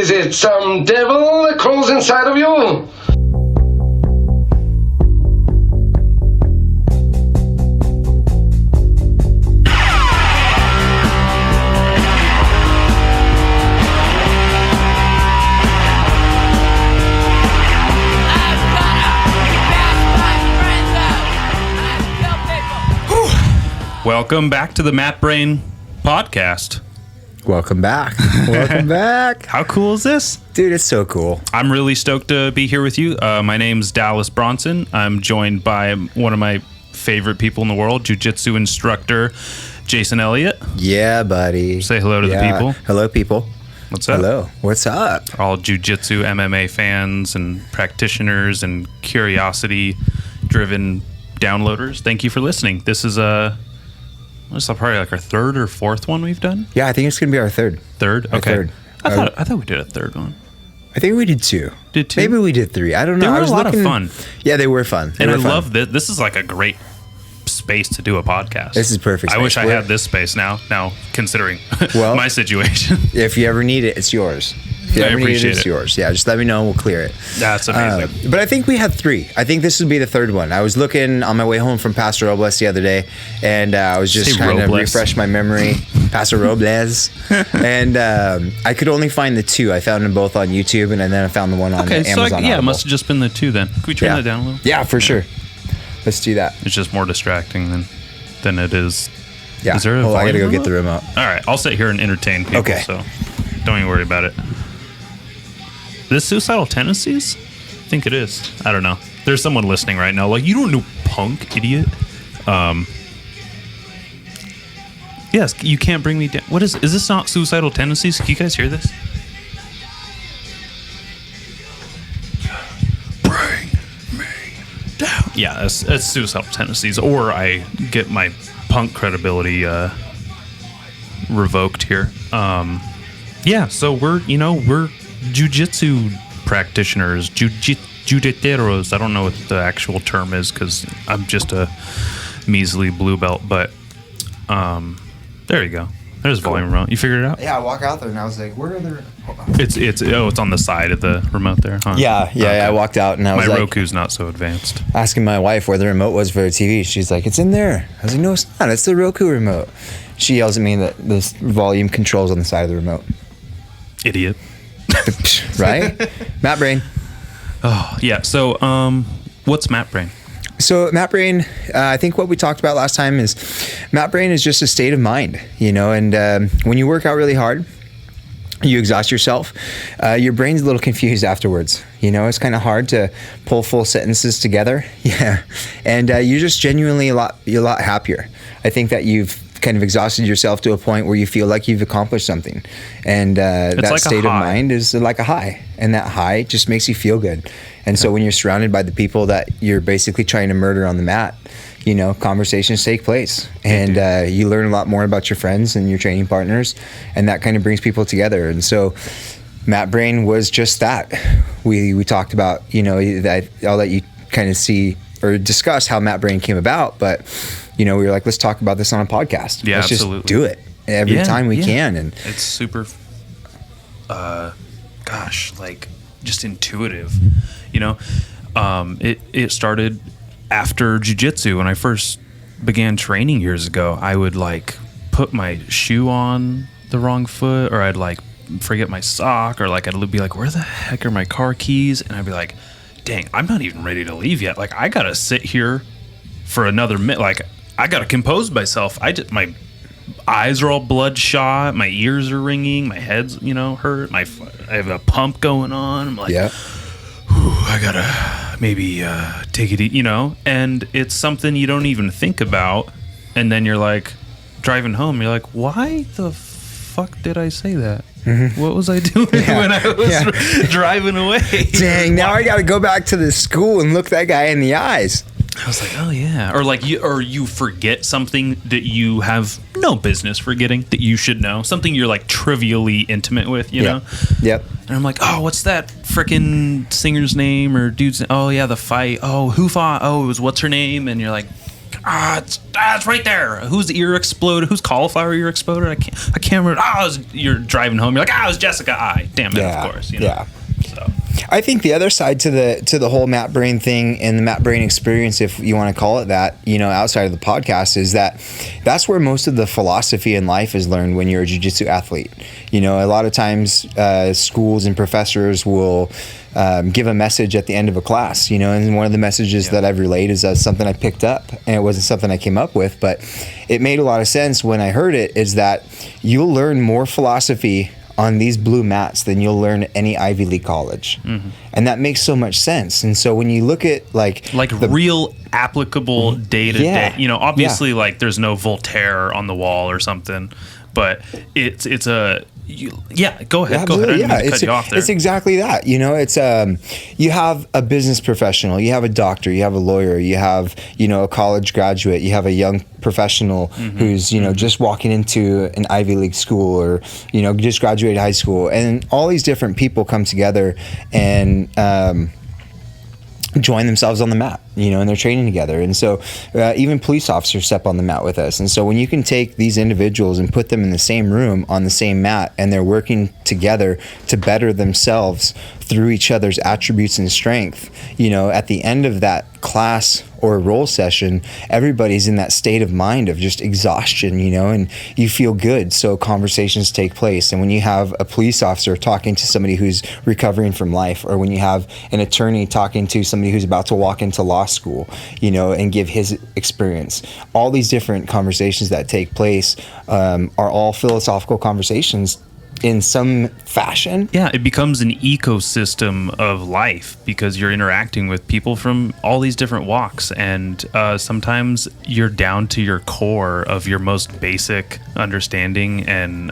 Is it some devil that crawls inside of you? Welcome back to the Matt Brain podcast. Welcome back. Welcome back. How cool is this? Dude, it's so cool. I'm really stoked to be here with you. My name's Dallas Bronson. I'm joined by one of my favorite people in the world, jiu-jitsu instructor Jason Elliott. Yeah, buddy. Say hello to the people. Hello, people. What's up? Hello. What's up? All jiu-jitsu MMA fans and practitioners and curiosity-driven downloaders. Thank you for listening. This is this is probably like our third or fourth one we've done. Yeah, I think it's gonna be our third. Third? Our Okay. third. I thought we did a third one. I think we did two. Did two? Maybe we did three. I don't know. They were I was a lot of looking- fun. Yeah, they were fun. And I love that this is like a great space to do a podcast. This is perfect I wish I space. had this space now considering Well, my situation. If you ever need it, it's yours. If you I ever need appreciate it's it. yours. Yeah, just let me know and we'll clear it. That's amazing. But I think we had three. I think this would be the third one. I was looking on my way home from Pastor Robles the other day, and I was just Say trying to Robles. refresh my memory. Pastor Robles. And I could only find the two. I found them both on YouTube, and then I found the one on Okay, so Amazon it Audible. must have just been the two then. Can we turn that down a little? Yeah, for sure. Let's do that. It's just more distracting than it is. Yeah. Is there a I gotta go volume get the remote. All right, I'll sit here and entertain people. Okay. So don't even worry about it. This suicidal tendencies? I think it is. I don't know. There's someone listening right now. Like, you don't know, punk idiot. Yes, you can't bring me down. What is this not suicidal tendencies? Can you guys hear this? Bring me down. Yeah, it's suicidal tendencies. Or I get my punk credibility revoked here. Yeah, so we're jiu-jitsu practitioners, jiu-jiteros. I don't know what the actual term is because I'm just a measly blue belt, but there you go. There's volume remote. You figured it out? Yeah, I walk out there and I was like, where are the... It's on the side of the remote there, huh? Yeah, Okay. I walked out and I was My like... Roku's not so advanced. asking my wife where the remote was for her TV. She's like, it's in there. I was like, no, it's not. It's the Roku remote. She yells at me that this volume controls on the side of the remote. Idiot. Right? Matt Brain. Oh, yeah. So, what's Matt Brain? So Matt Brain, I think what we talked about last time is Matt Brain is just a state of mind, and when you work out really hard, you exhaust yourself, your brain's a little confused afterwards. It's kind of hard to pull full sentences together. Yeah. And you're just genuinely a lot happier. I think that you've kind of exhausted yourself to a point where you feel like you've accomplished something. And that like a state of high. mind is like a high. And that high just makes you feel good. And so when you're surrounded by the people that you're basically trying to murder on the mat, conversations take place. And you learn a lot more about your friends and your training partners. And that kind of brings people together. And so Matt Brain was just that. We talked about, that I'll let you kind of see or discuss how Matt Brain came about. But, we were like, let's talk about this on a podcast. Yeah, let's absolutely. just do it every time we can. And it's super, just intuitive, it started after jiu-jitsu. When I first began training years ago, I would like put my shoe on the wrong foot, or I'd like forget my sock, or like I'd be like, where the heck are my car keys? And I'd be like, dang, I'm not even ready to leave yet. Like, I gotta sit here for another minute. Like, I gotta compose myself. My eyes are all bloodshot, my ears are ringing, my head's hurt, I have a pump going on. I'm like, I gotta maybe take it easy, and it's something you don't even think about. And then you're like driving home, you're like, why the fuck did I say that? Mm-hmm. What was I doing when I was driving away? Dang, now I gotta go back to the school and look that guy in the eyes. I was like, oh yeah. Or like you forget something that you have no business forgetting, that you should know. Something you're like trivially intimate with, you know? Yep. And I'm like, oh, what's that freaking singer's name or dude's name? Oh yeah, the fight. Oh, who fought? Oh, it was what's her name? And you're like, It's right there. Whose ear exploded? Whose cauliflower ear exploded? I can't remember. You're driving home. You're like, it was Jessica I. Damn it, of course. Yeah. So. I think the other side to the whole Mat Brain thing and the Mat Brain experience, if you want to call it that, outside of the podcast, is that's where most of the philosophy in life is learned when you're a jiu-jitsu athlete. A lot of times schools and professors will give a message at the end of a class, and one of the messages that I've relayed is something I picked up, and it wasn't something I came up with, but it made a lot of sense when I heard it, is that you'll learn more philosophy on these blue mats than you'll learn at any Ivy League college. Mm-hmm. And that makes so much sense. And so when you look at like real applicable day to day, obviously like there's no Voltaire on the wall or something, but it's a go ahead. Absolutely, I didn't mean to cut you off there. It's exactly that. It's you have a business professional, you have a doctor, you have a lawyer, you have a college graduate, you have a young professional who's just walking into an Ivy League school or just graduated high school, and all these different people come together and join themselves on the mat, and they're training together. And so even police officers step on the mat with us. And so when you can take these individuals and put them in the same room on the same mat, and they're working together to better themselves through each other's attributes and strength, at the end of that class or role session, everybody's in that state of mind of just exhaustion, and you feel good. So conversations take place. And when you have a police officer talking to somebody who's recovering from life, or when you have an attorney talking to somebody who's about to walk into law school, and give his experience, all these different conversations that take place are all philosophical conversations in some fashion. Yeah, it becomes an ecosystem of life because you're interacting with people from all these different walks, and sometimes you're down to your core of your most basic understanding and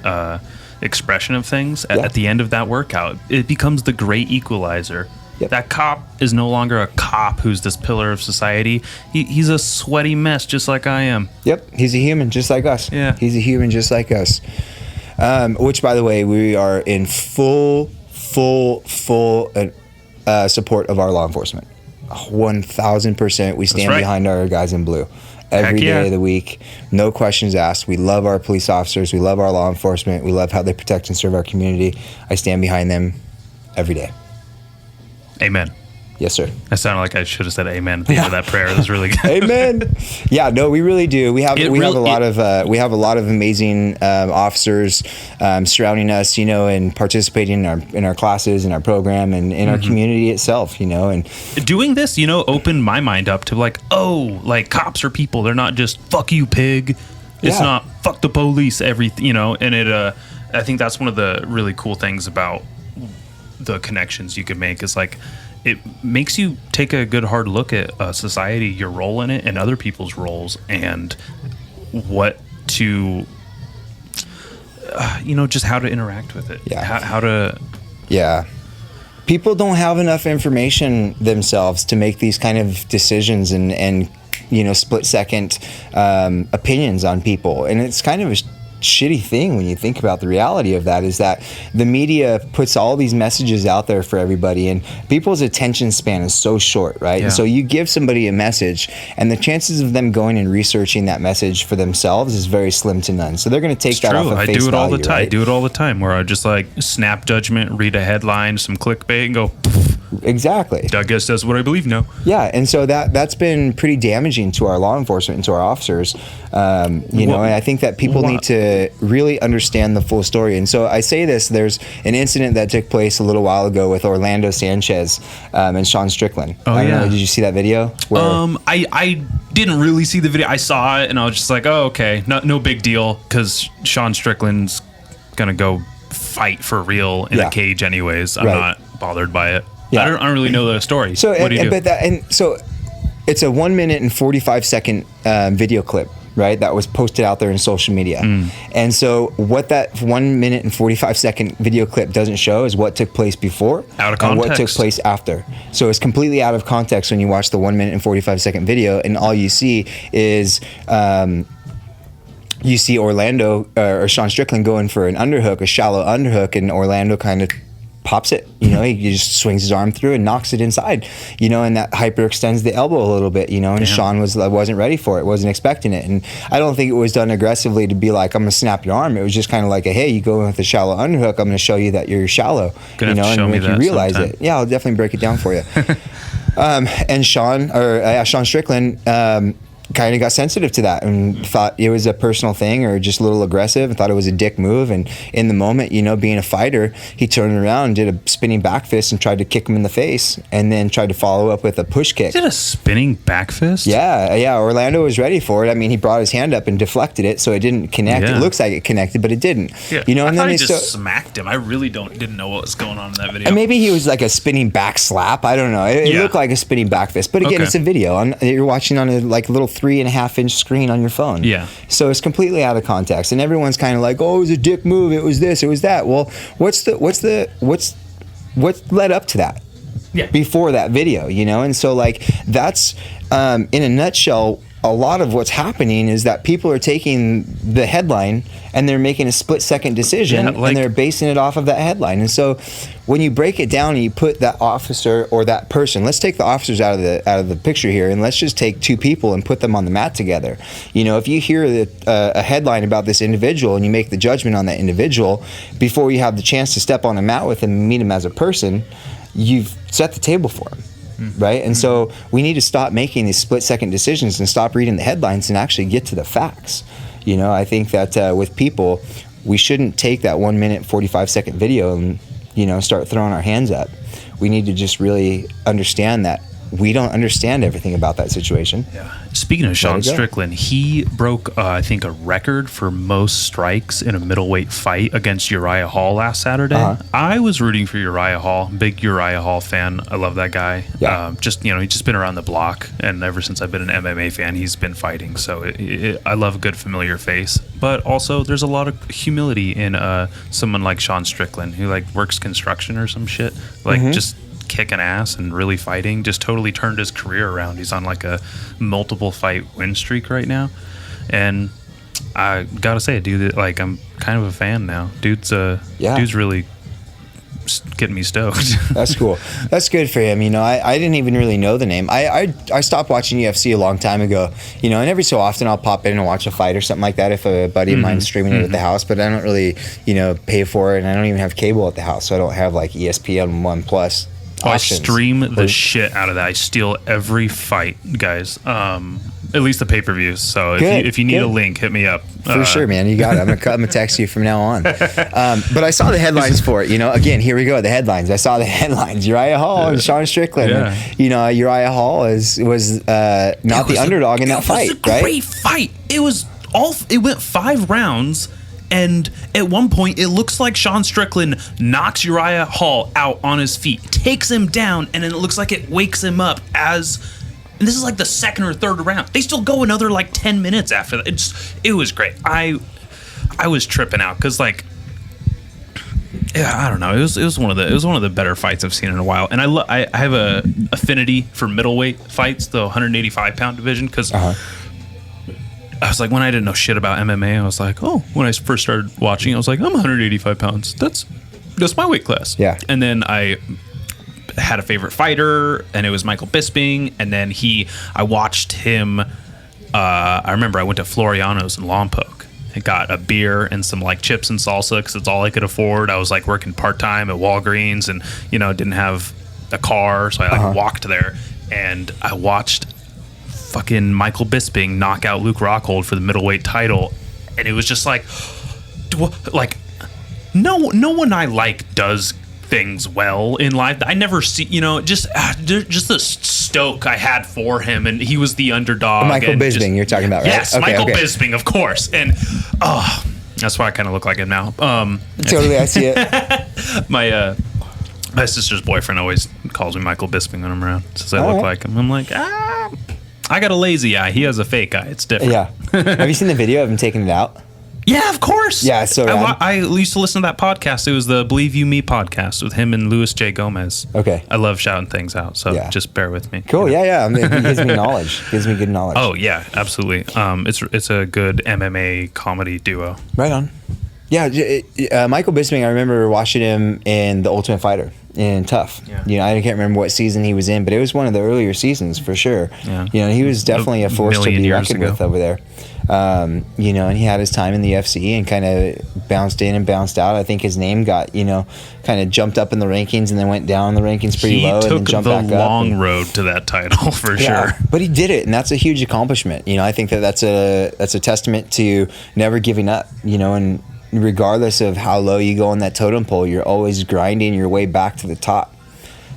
expression of things. At the end of that workout, it becomes the great equalizer. Yep. That cop is no longer a cop who's this pillar of society. He's a sweaty mess just like I am. Yep, he's a human just like us. Yeah, he's a human just like us. Which, by the way, we are in full support of our law enforcement. 1,000%. We stand behind our guys in blue every day of the week. No questions asked. We love our police officers. We love our law enforcement. We love how they protect and serve our community. I stand behind them every day. Amen. Yes, sir. I sounded like I should have said amen at the end of that prayer. It was really good. Amen. Yeah, no, we really do. We have a lot of amazing officers surrounding us, and participating in our classes and our program and in our community itself, and doing this, opened my mind up to like cops are people. They're not just fuck you, pig. It's not fuck the police. Everything, and it. I think that's one of the really cool things about the connections you can make is like. It makes you take a good hard look at society, your role in it, and other people's roles, and what to, just how to interact with it. Yeah. How to. Yeah. People don't have enough information themselves to make these kind of decisions and split second opinions on people. And it's kind of a shitty thing when you think about the reality of that, is that the media puts all these messages out there for everybody, and people's attention span is so short, right? And so you give somebody a message, and the chances of them going and researching that message for themselves is very slim to none. So they're going to take that off of face value. I do it all the time. Right? I do it all the time, where I just like snap judgment, read a headline, some clickbait, and go. Exactly. I guess that's what I believe now. Yeah, and so that's been pretty damaging to our law enforcement and to our officers. And I think that people need to really understand the full story. And so I say this: there's an incident that took place a little while ago with Orlando Sanchez and Sean Strickland. Oh, I don't know, did you see that video? I didn't really see the video. I saw it and I was just like, oh, okay, no big deal, because Sean Strickland's gonna go fight for real in a cage anyways. I'm not bothered by it. Yeah. I don't really know the story. So, what do you do? So it's a 1 minute and 45 second video clip, right? That was posted out there in social media. And so what that 1 minute and 45 second video clip doesn't show is what took place before and what took place after. So it's completely out of context when you watch the 1 minute and 45 second video, and all you see is you see Orlando or Sean Strickland going for an underhook, a shallow underhook, and Orlando kind of pops it. You know, he just swings his arm through and knocks it inside. You know, and that hyperextends the elbow a little bit. You know, and Sean wasn't ready for it, wasn't expecting it, and I don't think it was done aggressively to be like, I'm gonna snap your arm. It was just kind of like, hey, you go with a shallow underhook, I'm gonna show you that you're shallow. Gonna you know, and make you realize sometime. it. Yeah, I'll definitely break it down for you. And Sean Strickland kind of got sensitive to that and thought it was a personal thing or just a little aggressive and thought it was a dick move. And in the moment, you know, being a fighter, he turned around and did a spinning back fist and tried to kick him in the face and then tried to follow up with a push kick. Did a spinning back fist? Yeah. Orlando was ready for it. I mean, he brought his hand up and deflected it, so it didn't connect. Yeah. It looks like it connected, but it didn't. Yeah. You know, and I then thought he just smacked him. I really didn't know what was going on in that video. and maybe he was like a spinning back slap. I don't know. It looked like a spinning back fist. But again, Okay. it's a video. You're watching on a like little 3.5-inch screen on your phone. Yeah. So it's completely out of context, and everyone's kind of like, "Oh, it was a dick move. It was this. It was that." Well, what led up to that? Yeah. Before that video, you know, and so like that's in a nutshell. A lot of what's happening is that people are taking the headline and they're making a split-second decision, Yeah, like- and they're basing it off of that headline. And so when you break it down and you put that officer or that person, let's take the officers out of the picture here, and let's just take two people and put them on the mat together. You know, if you hear a headline about this individual and you make the judgment on that individual before you have the chance to step on a mat with him and meet him as a person, you've set the table for him. Right? And so we need to stop making these split-second decisions and stop reading the headlines and actually get to the facts. You know, I think that with people, we shouldn't take that 1 minute, 45-second video and, you know, start throwing our hands up. We need to just really understand that we don't understand everything about that situation. Yeah. Speaking of Sean Strickland, he broke, I think, a record for most strikes in a middleweight fight against Uriah Hall last Saturday. I was rooting for Uriah Hall. Big Uriah Hall fan. I love that guy. Yeah. Just, you know, he's just been around the block, and ever since I've been an MMA fan, he's been fighting. So I love a good familiar face. But also, there's a lot of humility in someone like Sean Strickland, who like works construction or some shit. Like just kicking ass and really fighting, just totally turned his career around. He's on like a multiple fight win streak right now, and I gotta say, dude, like I'm kind of a fan now. Dude's really getting me stoked. That's cool. That's good for him. You know, I didn't even really know the name. I stopped watching UFC a long time ago, you know, and every so often I'll pop in and watch a fight or something like that if a buddy of mine's streaming it at the house, but I don't really, you know, pay for it, and I don't even have cable at the house, so I don't have like ESPN 1 Plus. I stream the shit out of that. I steal every fight, guys. At least the pay-per-views. So if you need a link, hit me up. For sure, man. You got it. I'm gonna text you from now on. But I saw the headlines for it. You know, again, here we go. The headlines. I saw the headlines. Uriah Hall and Sean Strickland. Yeah. And, you know, Uriah Hall was not the underdog in that fight, It was a great fight. It went 5 rounds. And at one point, it looks like Sean Strickland knocks Uriah Hall out on his feet, takes him down, and then it looks like it wakes him up and this is like the second or third round. They still go another like 10 minutes after that. It was great. I was tripping out because like, yeah, I don't know. It was one of the better fights I've seen in a while. And I have a affinity for middleweight fights, the 185-pound division, because. I was like, when I didn't know shit about MMA, I was like, oh, when I first started watching, I was like, I'm 185 pounds. That's my weight class. Yeah. And then I had a favorite fighter, and it was Michael Bisping. And then I watched him. I remember I went to Floriano's in Lompoc. I got a beer and some like chips and salsa because it's all I could afford. I was like working part-time at Walgreens and, you know, didn't have a car. So I walked there, and I watched fucking Michael Bisping knock out Luke Rockhold for the middleweight title, and it was just like no one I like does things well in life. I never see, you know, just the stoke I had for him, and he was the underdog. Michael Bisping, you're talking about, right? Yes, Michael Bisping, of course, and that's why I kind of look like him now. Totally, I see it. My sister's boyfriend always calls me Michael Bisping when I'm around, since I look like him. I'm like, I got a lazy eye. He has a fake eye. It's different. Yeah. Have you seen the video of him taking it out? Yeah, of course. Yeah, so I used to listen to that podcast. It was the Believe You Me podcast with him and Louis J. Gomez. Okay. I love shouting things out, so just bear with me. Cool. Yeah. I mean, it gives me knowledge. Gives me good knowledge. Oh yeah, absolutely. It's a good MMA comedy duo. Right on. Yeah, Michael Bisping, I remember watching him in The Ultimate Fighter in Tough. Yeah. I can't remember what season he was in, but it was one of the earlier seasons for sure. Yeah. He was definitely a force to be reckoned with over there. And he had his time in the UFC and kind of bounced in and bounced out. I think his name got, kind of jumped up in the rankings and then went down the rankings pretty low and then jumped back up. He took the long road to that title for sure. But he did it, and that's a huge accomplishment. I think that's a testament to never giving up, and regardless of how low you go on that totem pole, you're always grinding your way back to the top.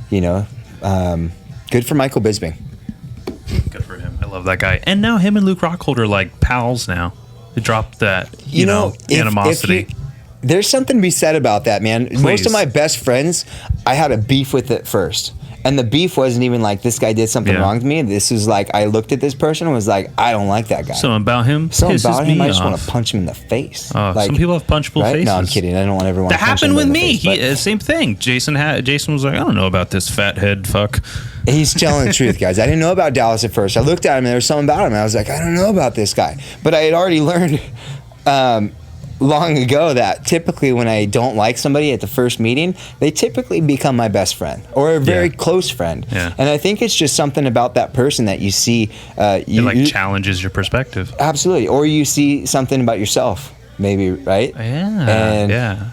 Good for Michael Bisping. Good for him. I love that guy. And now him and Luke Rockhold are like pals now. They dropped that, animosity. There's something to be said about that, man. Please. Most of my best friends, I had a beef with it first. And the beef wasn't even like, this guy did something wrong to me. This was like, I looked at this person and was like, I don't like that guy. Something about him I just want to punch him in the face. Some people have punchable faces. No, I'm kidding. I don't want everyone to punch him in the face. That happened with me. Same thing. Jason was like, I don't know about this fathead fuck. He's telling the truth, guys. I didn't know about Dallas at first. I looked at him and there was something about him. And I was like, I don't know about this guy. But I had already learned long ago that typically when I don't like somebody at the first meeting, they typically become my best friend or a very close friend. Yeah. And I think it's just something about that person that you see. It challenges your perspective. Absolutely. Or you see something about yourself, maybe, right? Yeah.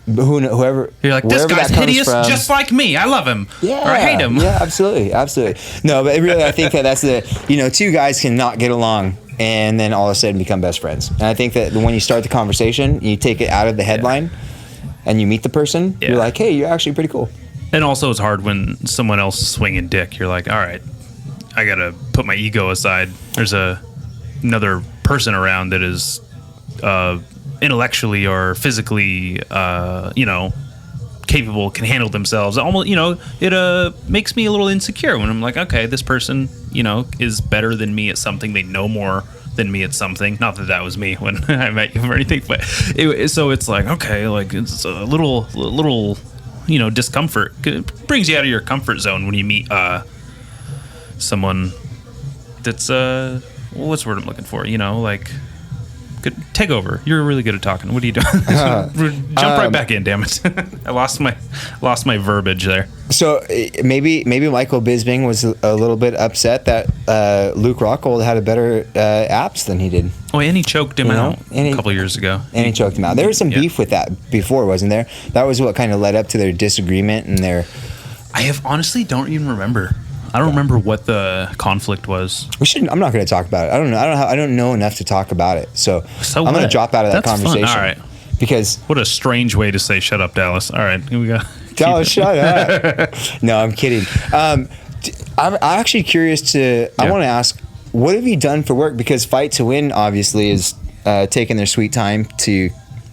Whoever you're like, this guy's hideous just like me. I love him. Yeah. Or I hate him. Yeah, absolutely. No, but really I think that's two guys cannot get along and then all of a sudden become best friends. And I think that when you start the conversation, you take it out of the headline and you meet the person, you're like, hey, you're actually pretty cool. And also it's hard when someone else is swinging dick. You're like, all right, I got to put my ego aside. There's another person around that is intellectually or physically, capable, can handle themselves. Almost, it makes me a little insecure when I'm like, okay, this person, is better than me at something. They know more than me at something. Not that was me when I met you or anything, but so it's like, okay, like it's a little, discomfort. It brings you out of your comfort zone when you meet someone that's what's the word I'm looking for? Good. Take over. You're really good at talking. What are you doing? Jump right back in, damn it. I lost my verbiage there. So maybe Michael Bisping was a little bit upset that Luke Rockhold had a better apps than he did. Oh, and he choked him out a couple years ago. And he choked him out. There was some beef with that before, wasn't there? That was what kind of led up to their disagreement and their... I honestly don't even remember. I don't remember what the conflict was. I'm not going to talk about it. I don't know enough to talk about it. So I'm going to drop out of that conversation. Fun. All right. Because what a strange way to say "shut up, Dallas." All right, here we go. Dallas, shut up. No, I'm kidding. I'm actually curious to. I want to ask, what have you done for work? Because Fight to Win obviously is taking their sweet time to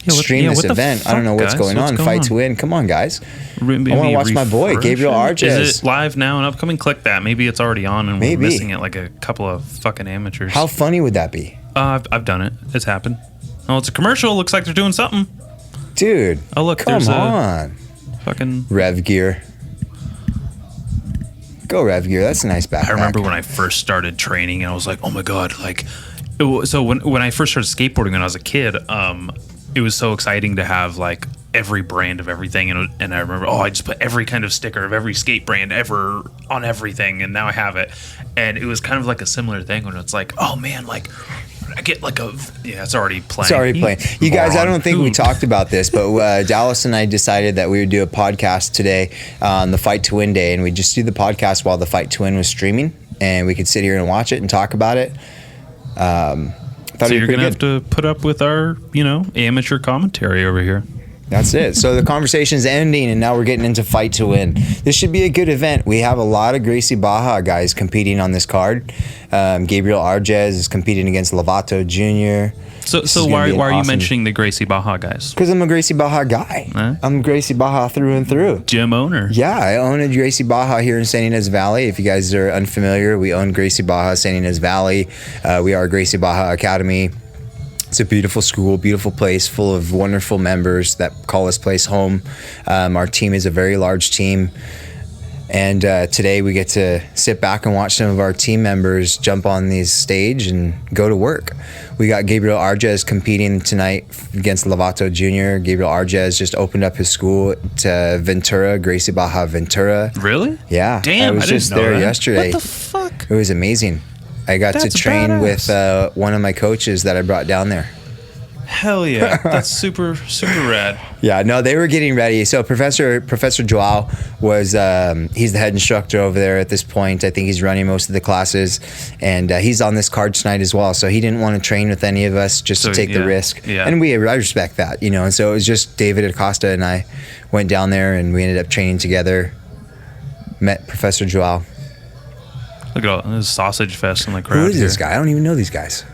stream this event. I don't know what's going on. Fight to Win. Come on, guys. I want to watch my boy, Gabriel Arjaz. Is it live now and upcoming? Click that. Maybe it's already on and we're missing it like a couple of fucking amateurs. How funny would that be? I've done it. It's happened. Oh, it's a commercial. Looks like they're doing something. Dude. Oh, look. Come on. Fucking Rev Gear. Go Rev Gear. That's a nice backpack. I remember when I first started training and I was like, oh my God. Like, so when I first started skateboarding when I was a kid, it was so exciting to have like every brand of everything, and I remember, I just put every kind of sticker of every skate brand ever on everything, and now I have it. And it was kind of like a similar thing when it's like, oh man, like I get like it's already playing. It's already playing. You guys, I don't think we talked about this, but Dallas and I decided that we would do a podcast today on the Fight to Win day, and we'd just do the podcast while the Fight to Win was streaming, and we could sit here and watch it and talk about it. So you're going to have to put up with our, amateur commentary over here. That's it. So the conversation's ending, and now we're getting into Fight to Win. This should be a good event. We have a lot of Gracie Baja guys competing on this card. Gabriel Arjaz is competing against Lovato Jr. So why are you mentioning the Gracie Baja guys? Because I'm a Gracie Baja guy. I'm Gracie Baja through and through. Gym owner. Yeah, I own a Gracie Baja here in San Ynez Valley. If you guys are unfamiliar, we own Gracie Baja San Ynez Valley. We are Gracie Baja Academy. It's a beautiful school, beautiful place, full of wonderful members that call this place home. Our team is a very large team. And today we get to sit back and watch some of our team members jump on the stage and go to work. We got Gabriel Arjaz competing tonight against Lovato Jr. Gabriel Arjaz just opened up his school to Ventura, Gracie Baja Ventura. Really? Yeah. Damn, I was I didn't just know there that. yesterday. What the fuck? It was amazing. I got That's to train badass. with one of my coaches that I brought down there. Hell yeah. That's super rad. Yeah, no, they were getting ready. So Professor Joao was, he's the head instructor over there at this point. I think he's running most of the classes, and he's on this card tonight as well. So he didn't want to train with any of us just to take the risk. Yeah. And I respect that, you know. And so it was just David Acosta and I went down there, and we ended up training together. Met Professor Joao. Look at all this sausage fest in the crowd. Who is this guy? I don't even know these guys.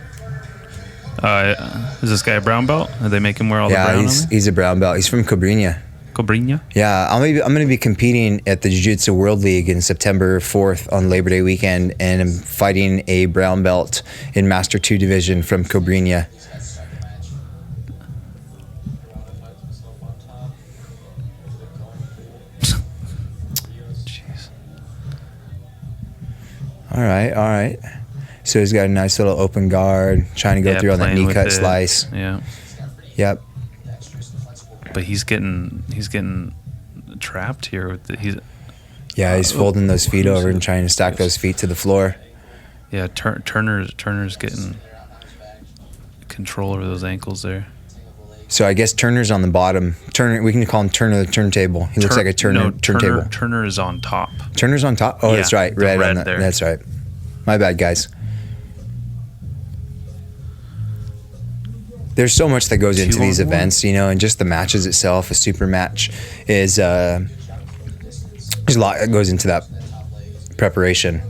Is this guy a brown belt? Are they make him wear all the brown on there? he's a brown belt. He's from Cobrinha. Cobrinha? Yeah, I'm going to be competing at the Jiu-Jitsu World League in September 4th on Labor Day weekend, and I'm fighting a brown belt in Master 2 division from Cobrinha. Jeez. All right. So he's got a nice little open guard, trying to go through on that playing knee cut with it. slice. Yeah. Yep. But he's getting trapped here with he's Folding those feet over and trying to stack those feet to the floor. Yeah, Turner's getting control over those ankles there. So I guess Turner's on the bottom. Turner, we can call him Turner the turntable. He looks like a turntable. Turner is on top. Turner's on top? Oh, Yeah, that's right. the Red red on there. That's right. My bad, guys. There's so much that goes into these 2-on-1. events, you know, and just the matches itself. A super match is there's a lot that goes into that preparation.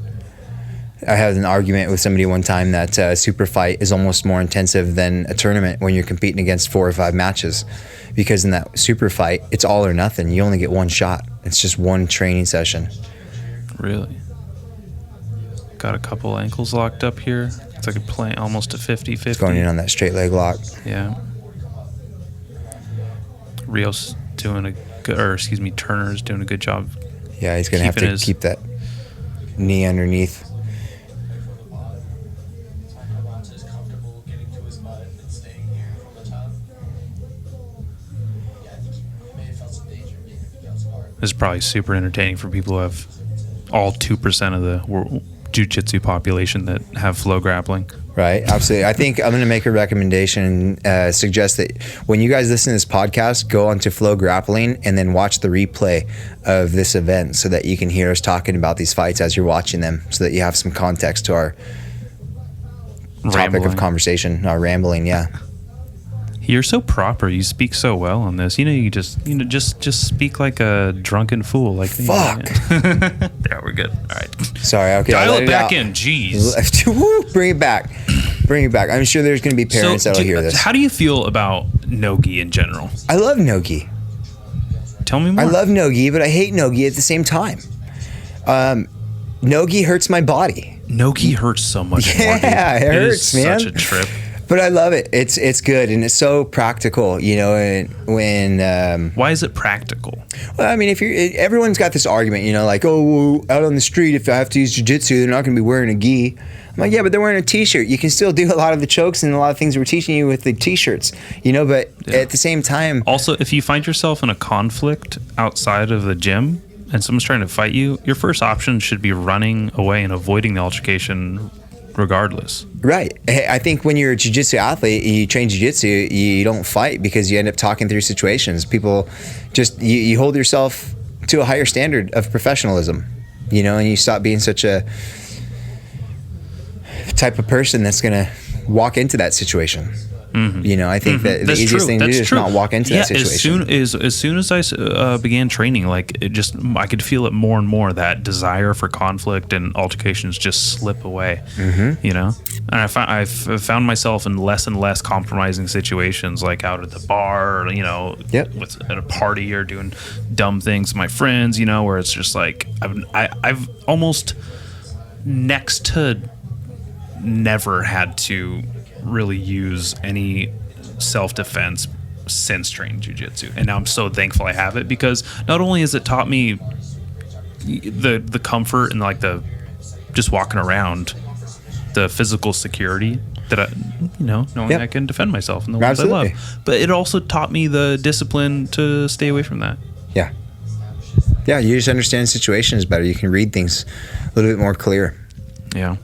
I had an argument with somebody one time that a super fight is almost more intensive than a tournament when you're competing against 4 or 5 matches, because in that super fight, it's all or nothing. You only get one shot. It's just one training session. Really? Got a couple ankles locked up here. It's like a play almost a 50-50. It's going in on that straight leg lock. Yeah. Rios doing a good, Turner's doing a good job. Yeah, he's going to have to keep that knee underneath. This is probably super entertaining for people who have all 2% of the jiu-jitsu population that have flow grappling. Right, absolutely. I think I'm going to make a recommendation and suggest that when you guys listen to this podcast, go onto Flow Grappling and then watch the replay of this event so that you can hear us talking about these fights as you're watching them, so that you have some context to our topic of conversation, our rambling, yeah. You're so proper. You speak so well on this. You just speak like a drunken fool. Like fuck. Yeah, we're good. All right. Sorry. Okay. Dial it back in. Jeez. Woo, bring it back. Bring it back. I'm sure there's going to be parents that'll hear this. How do you feel about no-gi in general? I love no-gi. Tell me more. I love no-gi, but I hate no-gi at the same time. No-gi hurts my body. No-gi hurts so much more. Yeah, it hurts, man. Such a trip. But I love it. It's good, and it's so practical, you know. And when why is it practical? Well, I mean, everyone's got this argument, you know, like, oh, well, out on the street, if I have to use jiu-jitsu, they're not going to be wearing a gi. I'm like, yeah, but they're wearing a t-shirt. You can still do a lot of the chokes and a lot of things we're teaching you with the t-shirts, you know. But at the same time, also, if you find yourself in a conflict outside of the gym and someone's trying to fight you, your first option should be running away and avoiding the altercation regardless. Right. I think when you're a jiu-jitsu athlete, you train jiu-jitsu, you don't fight because you end up talking through situations. People just, you hold yourself to a higher standard of professionalism, you know, and you stop being such a type of person that's going to walk into that situation. Mm-hmm. You know, I think that the easiest thing to do is not walk into that situation. As soon as I began training, like I could feel it more and more, that desire for conflict and altercations just slip away. Mm-hmm. You know, and I've found myself in less and less compromising situations, like out at the bar, or, you know, at a party or doing dumb things with my friends. You know, where it's just like I've almost next to never had to really use any self-defense since training jiu-jitsu, and now I'm so thankful I have it, because not only has it taught me the comfort and like the just walking around, the physical security that knowing I can defend myself in the ones I love. But it also taught me the discipline to stay away from that. Yeah. Yeah, you just understand situations better. You can read things a little bit more clear. Yeah.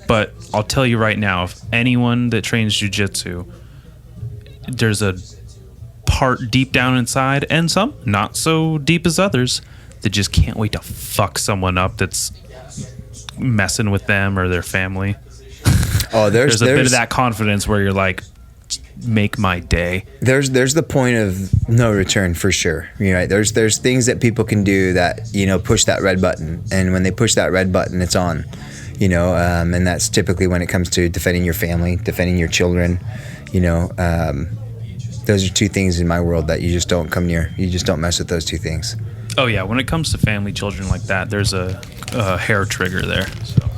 But I'll tell you right now, if anyone that trains jiu-jitsu, there's a part deep down inside, and some not so deep as others, that just can't wait to fuck someone up that's messing with them or their family. Oh, there's a bit of that confidence where you're like, make my day. There's the point of no return for sure. Right? There's things that people can do that push that red button, and when they push that red button, it's on. And that's typically when it comes to defending your family, defending your children. Those are two things in my world that you just don't come near. You just don't mess with those two things. Oh yeah, when it comes to family, children like that, there's a hair trigger there. So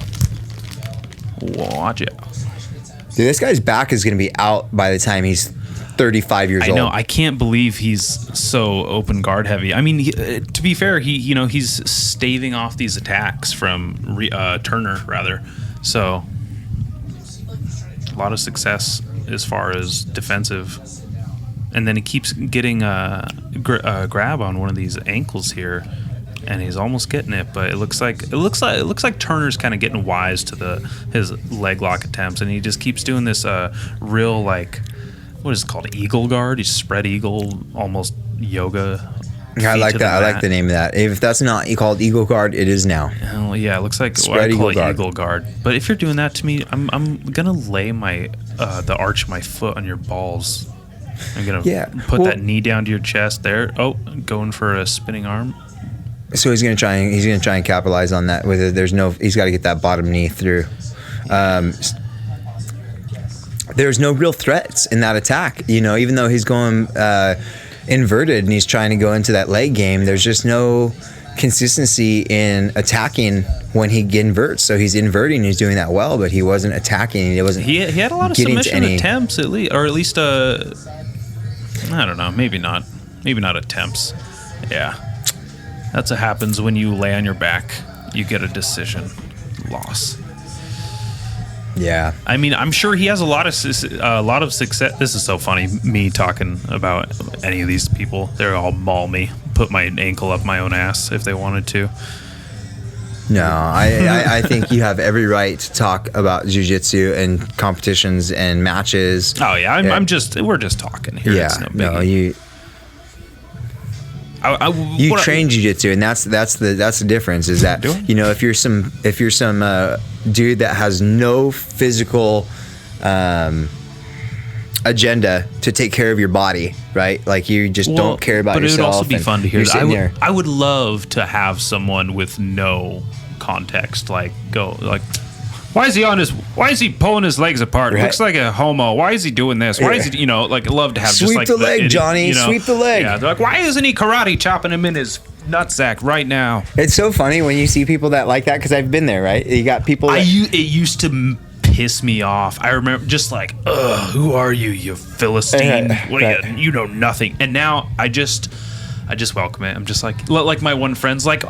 watch it. Dude, this guy's back is going to be out by the time he's 35 years old. I know. I can't believe he's so open guard heavy. I mean, to be fair, he's staving off these attacks from Turner, rather. So a lot of success as far as defensive. And then he keeps getting a grab on one of these ankles here, and he's almost getting it. But it looks like Turner's kind of getting wise to his leg lock attempts, and he just keeps doing this real, like, what is it called, eagle guard? He's spread eagle, almost yoga. I like that. I like the name of that. If that's not called eagle guard, it is now. Oh yeah, it looks like spread eagle guard. But if you're doing that to me, I'm gonna lay the arch of my foot on your balls. I'm gonna put that knee down to your chest there. Oh, going for a spinning arm. So he's gonna try and capitalize on that. He's got to get that bottom knee through. There's no real threats in that attack. Even though he's going inverted and he's trying to go into that leg game, there's just no consistency in attacking when he inverts. So he's inverting, he's doing that well, but he wasn't attacking. He had a lot of submission attempts, at least I don't know, maybe not attempts. Yeah, that's what happens when you lay on your back. You get a decision loss. Yeah, I mean, I'm sure he has a lot of success. This is so funny, me talking about any of these people. They're all maul me, put my ankle up my own ass if they wanted to. No, I think you have every right to talk about jiu-jitsu and competitions and matches. Oh yeah, we're just talking here. Yeah, you train jiu-jitsu, and that's the difference. Is that if you're some dude that has no physical agenda to take care of your body, right? Like you just don't care about yourself. But it would also be fun to hear. I would love to have someone with no context, why is he pulling his legs apart? Right. Looks like a homo. Why is he doing this? Why is he, love to have sweep the leg, Johnny. Sweep the leg. Yeah, they're like, why isn't he karate chopping him in his nutsack right now? It's so funny when you see people that like that, because I've been there, right? You got people that... It used to piss me off. I remember just like, ugh, who are you, you Philistine? What are you know nothing. And now I just welcome it. I'm just like my one friend's like,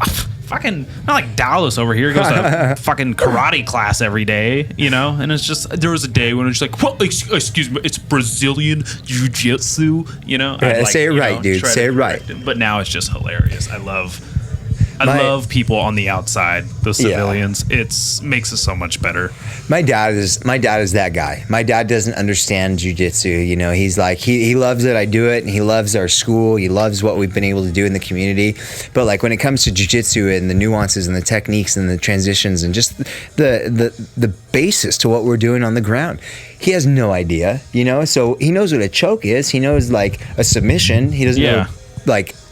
fucking, not like Dallas over here goes to fucking karate class every day, and it's just, there was a day when it's like, what, excuse me, it's Brazilian jiu-jitsu, say it right, dude, say it right. But now it's just hilarious. I love people on the outside, the civilians. It makes it so much better. My dad is that guy. My dad doesn't understand jiu-jitsu. He's like, he loves it. I do it, and he loves our school. He loves what we've been able to do in the community. But like when it comes to jiu-jitsu and the nuances and the techniques and the transitions and just the basis to what we're doing on the ground, he has no idea. So he knows what a choke is. He knows like a submission. He doesn't know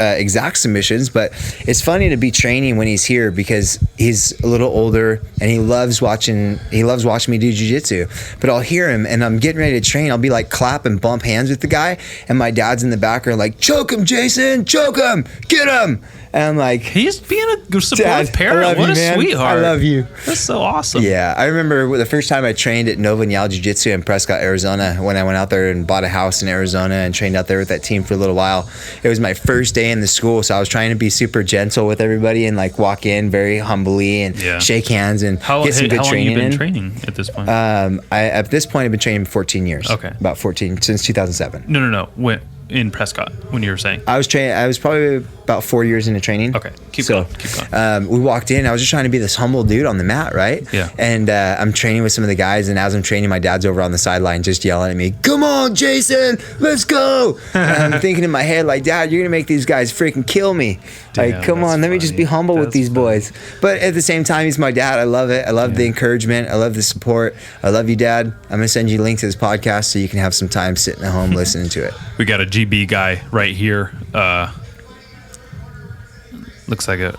exact submissions, but it's funny to be training when he's here because he's a little older and he loves watching me do jiu-jitsu. But I'll hear him and I'm getting ready to train. I'll be like clap and bump hands with the guy, and my dad's in the background like, choke him, Jason, choke him, get him. And I'm like, he's being a supportive parent. What a sweetheart. I love you. That's so awesome. Yeah, I remember the first time I trained at Nova Nyal Jiu-Jitsu in Prescott, Arizona, when I went out there and bought a house in Arizona and trained out there with that team for a little while. It was my first day in the school, so I was trying to be super gentle with everybody and like walk in very humbly and shake hands and get some good training. How long have you been training at this point? At this point, I've been training 14 years. Okay. About 14 since 2007. No. In Prescott, when you were saying? I was probably about 4 years into training. Okay, keep going. We walked in. I was just trying to be this humble dude on the mat, right? Yeah. And I'm training with some of the guys, and as I'm training, my dad's over on the sideline just yelling at me, "Come on, Jason, let's go!" And I'm thinking in my head, like, "Dad, you're gonna make these guys freaking kill me. Like, come on, let me just be humble with these boys." But at the same time, he's my dad. I love it. I love the encouragement. I love the support. I love you, Dad. I'm gonna send you a link to this podcast so you can have some time sitting at home listening to it. We got a GB guy right here. Looks like a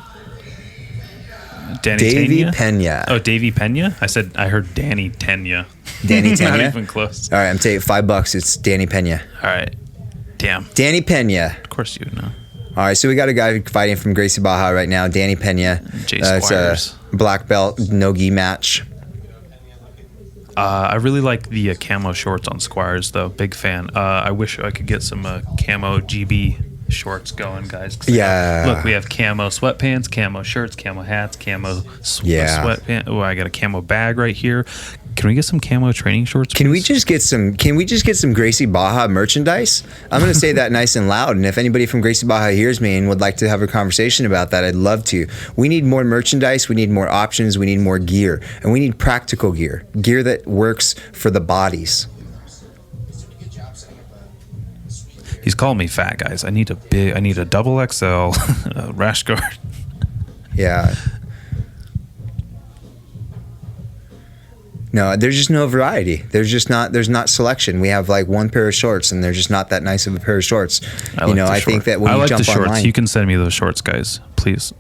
Davey Pena. Oh, Davey Pena? I heard Danny Tenya. Danny Tenya? Not even close. All right, I'm taking $5. It's Danny Pena. All right. Damn. Danny Pena. Of course you would know. All right, so we got a guy fighting from Gracie Baja right now, Danny Pena. Jay It's Squires. a black belt no-gi match. I really like the camo shorts on Squires, though. Big fan. I wish I could get some camo GB shorts going, guys. Look, we have camo sweatpants, camo shirts, camo hats, camo sweatpants. Oh, I got a camo bag right here. Can we get some camo training shorts? Can we just get some Gracie Baja merchandise? I'm going to say that nice and loud, and if anybody from Gracie Baja hears me and would like to have a conversation about that, I'd love to. We need more merchandise, we need more options, we need more gear, and we need practical gear that works for the bodies. He's calling me fat, guys. I need a double XL rash guard. Yeah. No, there's just no variety. There's not selection. We have like one pair of shorts, and they're just not that nice of a pair of shorts. I think that when you jump online, you can send me those shorts, guys, please.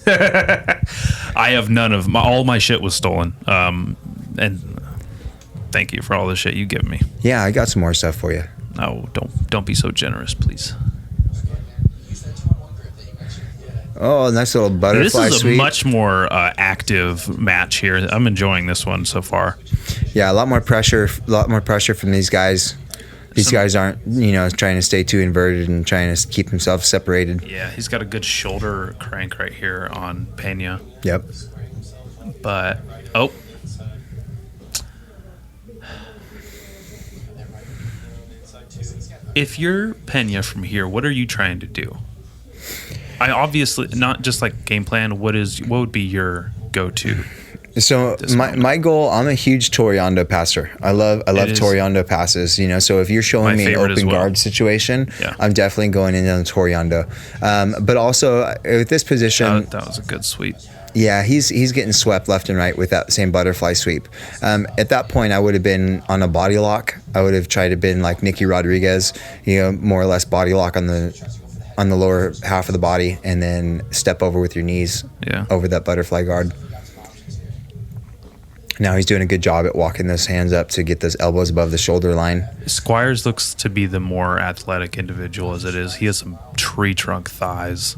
I have none of all my shit was stolen. And thank you for all the shit you give me. Yeah, I got some more stuff for you. No, don't be so generous, please. Oh, nice little butterfly This is sweep. a much more active match here. I'm enjoying this one so far. Yeah, a lot more pressure from these guys. These guys aren't, trying to stay too inverted and trying to keep themselves separated. Yeah, he's got a good shoulder crank right here on Pena. Yep. But, if you're Pena from here, what are you trying to do? I obviously not just like game plan. What would be your go-to? So my goal, I'm a huge Toriando passer. I love Toriando passes. So if you're showing me an open guard situation, I'm definitely going in on Toriando. But also with this position, that was a good sweep. Yeah, he's getting swept left and right with that same butterfly sweep. At that point, I would have been on a body lock. I would have tried to been like Nicky Rodriguez, more or less body lock on the lower half of the body, and then step over with your knees over that butterfly guard. Now he's doing a good job at walking those hands up to get those elbows above the shoulder line. Squires looks to be the more athletic individual as it is. He has some tree trunk thighs.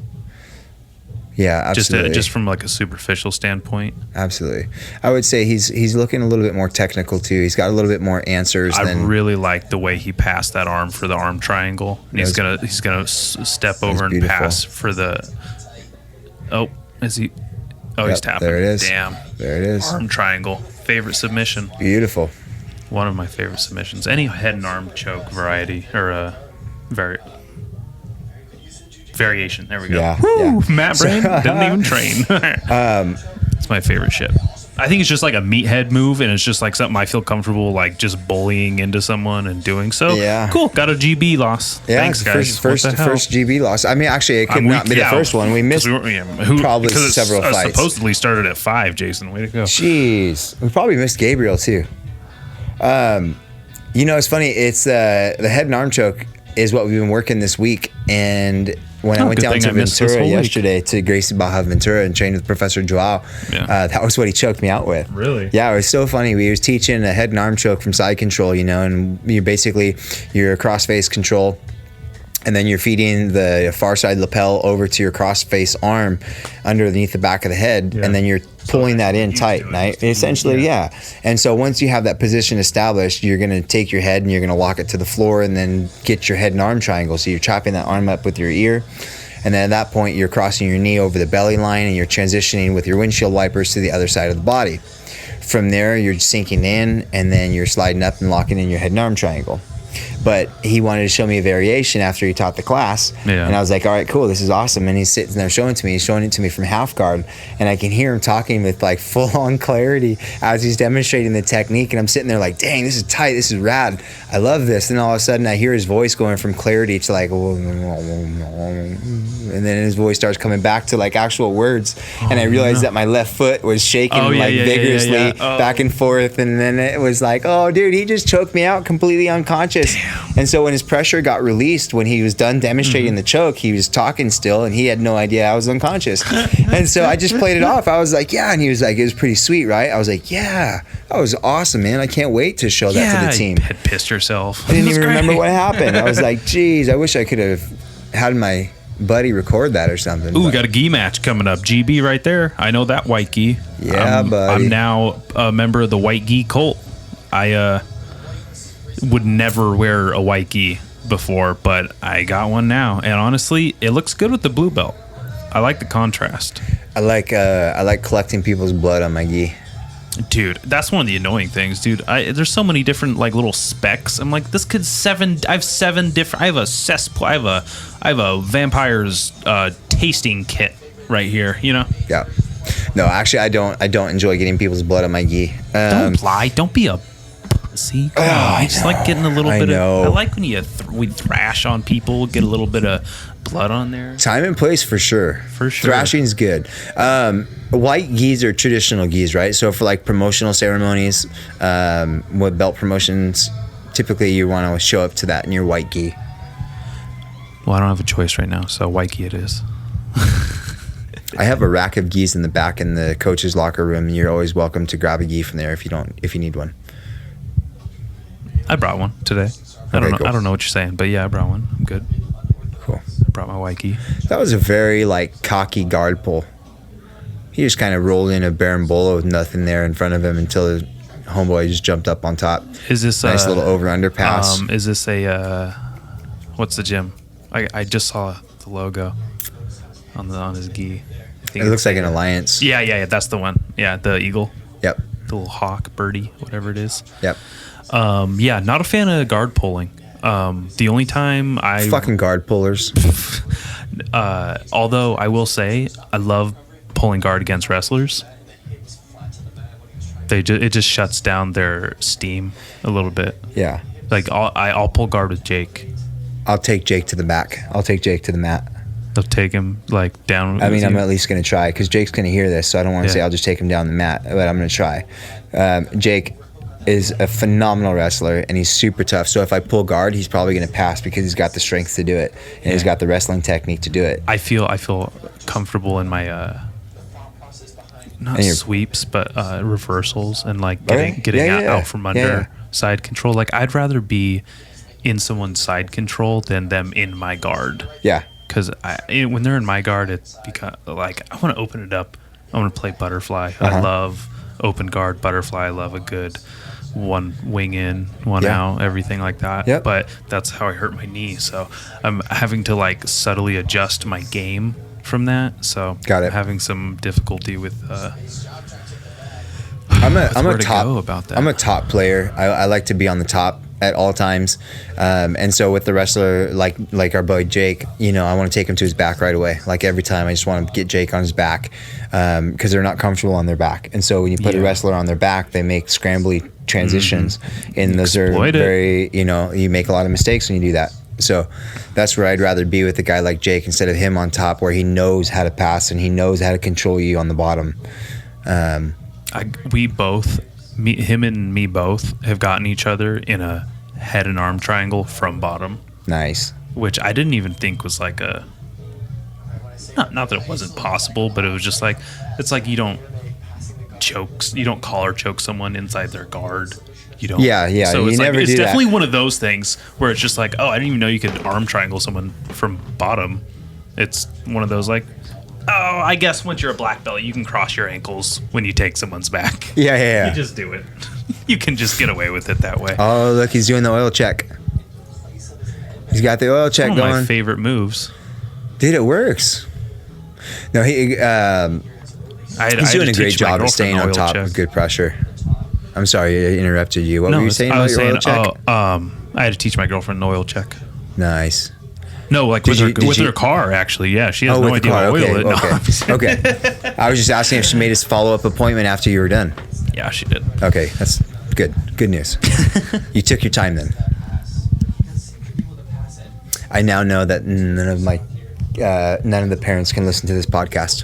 Yeah, absolutely. Just from like a superficial standpoint. Absolutely. I would say he's looking a little bit more technical too. He's got a little bit more answers. I really like the way he passed that arm for the arm triangle. And he's gonna step over and pass for the. Oh, is he? Oh, he's tapping. There it is. Damn. There it is. Arm triangle. Favorite submission. Beautiful. One of my favorite submissions. Any head and arm choke variety or variation. There we go. Yeah. Matt Brain didn't even train. It's my favorite shit. I think it's just like a meathead move, and it's just like something I feel comfortable like just bullying into someone and doing so. Yeah. Cool. Got a GB loss. Yeah, Thanks, guys. First GB loss. I mean, actually, it could not be the first one. We missed probably several fights. Supposedly started at 5, Jason. Way to go. Jeez. We probably missed Gabriel, too. It's funny. It's the head and arm choke is what we've been working this week, and when I went down to Ventura yesterday to Gracie Baja Ventura and trained with Professor Joao, that was what he choked me out with. Really? Yeah, it was so funny. We was teaching a head and arm choke from side control, and you're cross face control, and then you're feeding the far side lapel over to your cross face arm underneath the back of the head, and then you're pulling that in tight, right? Essentially, yeah. And so once you have that position established, you're going to take your head and you're going to lock it to the floor and then get your head and arm triangle. So you're chopping that arm up with your ear, And then at that point, you're crossing your knee over the belly line and you're transitioning with your windshield wipers to the other side of the body. From there, you're sinking in and then you're sliding up and locking in your head and arm triangle. But he wanted to show me a variation after he taught the class. Yeah. And I was like, all right, cool, this is awesome. And he's sitting there showing it to me. He's showing it to me from half guard. And I can hear him talking with like full on clarity as he's demonstrating the technique. And I'm sitting there like, dang, this is tight. This is rad. I love this. And all of a sudden I hear his voice going from clarity to like, and then his voice starts coming back to like actual words. And I realized that my left foot was shaking vigorously back and forth. And then it was like, oh, dude, he just choked me out completely unconscious. Damn. And so when his pressure got released, when he was done demonstrating the choke, he was talking still and he had no idea I was unconscious. And so I just played it off. I was like, yeah. And he was like, it was pretty sweet, right? I was like, yeah, that was awesome, man. I can't wait to show that to the team. You had pissed yourself. I didn't even remember what happened. I was like, geez, I wish I could have had my buddy record that or something. Ooh, we got a gi match coming up. GB right there. I know that white gi. Yeah, buddy. I'm now a member of the white gi cult. I would never wear a white gi before, but I got one now, and honestly, it looks good with the blue belt. I like the contrast. I like collecting people's blood on my gi. Dude, that's one of the annoying things, dude. There's so many different like little specs. I'm like, this kid's I have 7 different. I have a cesspool. I have a vampire's tasting kit right here. You know. Yeah. No, actually, I don't enjoy getting people's blood on my gi. Don't lie. Don't be a pussy. I just like getting a little bit of. I like when we thrash on people, get a little bit of blood on there. Time and place for sure. For sure. Thrashing's good. White gis are traditional gis, right? So for like promotional ceremonies, with belt promotions, typically you want to show up to that in your white gi. Well, I don't have a choice right now, so white gi it is. I have a rack of gis in the back in the coach's locker room, and you're always welcome to grab a gi from there if you need one. I brought one today. I don't know. Cool. I don't know what you're saying, but yeah, I brought one. I'm good. Cool. I brought my white gi. That was a very like cocky guard pull. He just kind of rolled in a Barambola with nothing there in front of him until the homeboy just jumped up on top. Is this nice little over under pass? Is this a what's the gym? I just saw the logo on his gi. It looks like an Alliance. Yeah. That's the one. Yeah, the eagle. Yep. The little hawk, birdie, whatever it is. Yep. Yeah, not a fan of guard pulling. The only time fucking guard pullers. Although I will say I love pulling guard against wrestlers. It just shuts down their steam a little bit. Yeah. Like I'll pull guard with Jake. I'll take Jake to the back. I'll take Jake to the mat. They'll take him like down. I mean, I'm at least going to try because Jake's going to hear this, so I don't want to say I'll just take him down the mat, but I'm going to try. Jake is a phenomenal wrestler and he's super tough. So if I pull guard, he's probably going to pass because he's got the strength to do it and he's got the wrestling technique to do it. I feel comfortable in my not sweeps, but reversals and like getting out from under side control. Like I'd rather be in someone's side control than them in my guard. Yeah. Because when they're in my guard, it's because like I want to open it up. I want to play butterfly. I love open guard butterfly. I love a good one wing in, one out, everything like that. Yep. But that's how I hurt my knee. So I'm having to like subtly adjust my game from that. So got it. I'm having some difficulty with. I'm a top player. I like to be on the top at all times, and so with the wrestler like our boy Jake, you know, I want to take him to his back right away. Like every time, I just want to get Jake on his back because they're not comfortable on their back. And so when you put a wrestler on their back, they make scrambly transitions, and those are very, you know, you make a lot of mistakes when you do that. So that's where I'd rather be with a guy like Jake instead of him on top, where he knows how to pass and he knows how to control you on the bottom. Him and me both have gotten each other in a head and arm triangle from bottom. Nice. Which I didn't even think was like not that it wasn't possible, but it was just like, it's like you don't collar choke someone inside their guard. You don't. Yeah. So it's like, it's definitely that. One of those things where it's just like, oh, I didn't even know you could arm triangle someone from bottom. It's one of those like, oh, I guess once you're a black belt, you can cross your ankles when you take someone's back. Yeah. You just do it. You can just get away with it that way. Oh, look, he's doing the oil check. He's got the oil check One of going. my favorite moves. Dude, it works. No, he's doing a great job of staying on top of good pressure. I'm sorry, I interrupted you. What were you saying about your oil check? I had to teach my girlfriend an oil check. Nice. No, like with her car, actually. Yeah, she has no idea how to oil it. No, Okay. I was just asking if she made a follow-up appointment after you were done. Yeah, she did. Okay, that's good. Good news. You took your time then. I now know that none of the parents can listen to this podcast.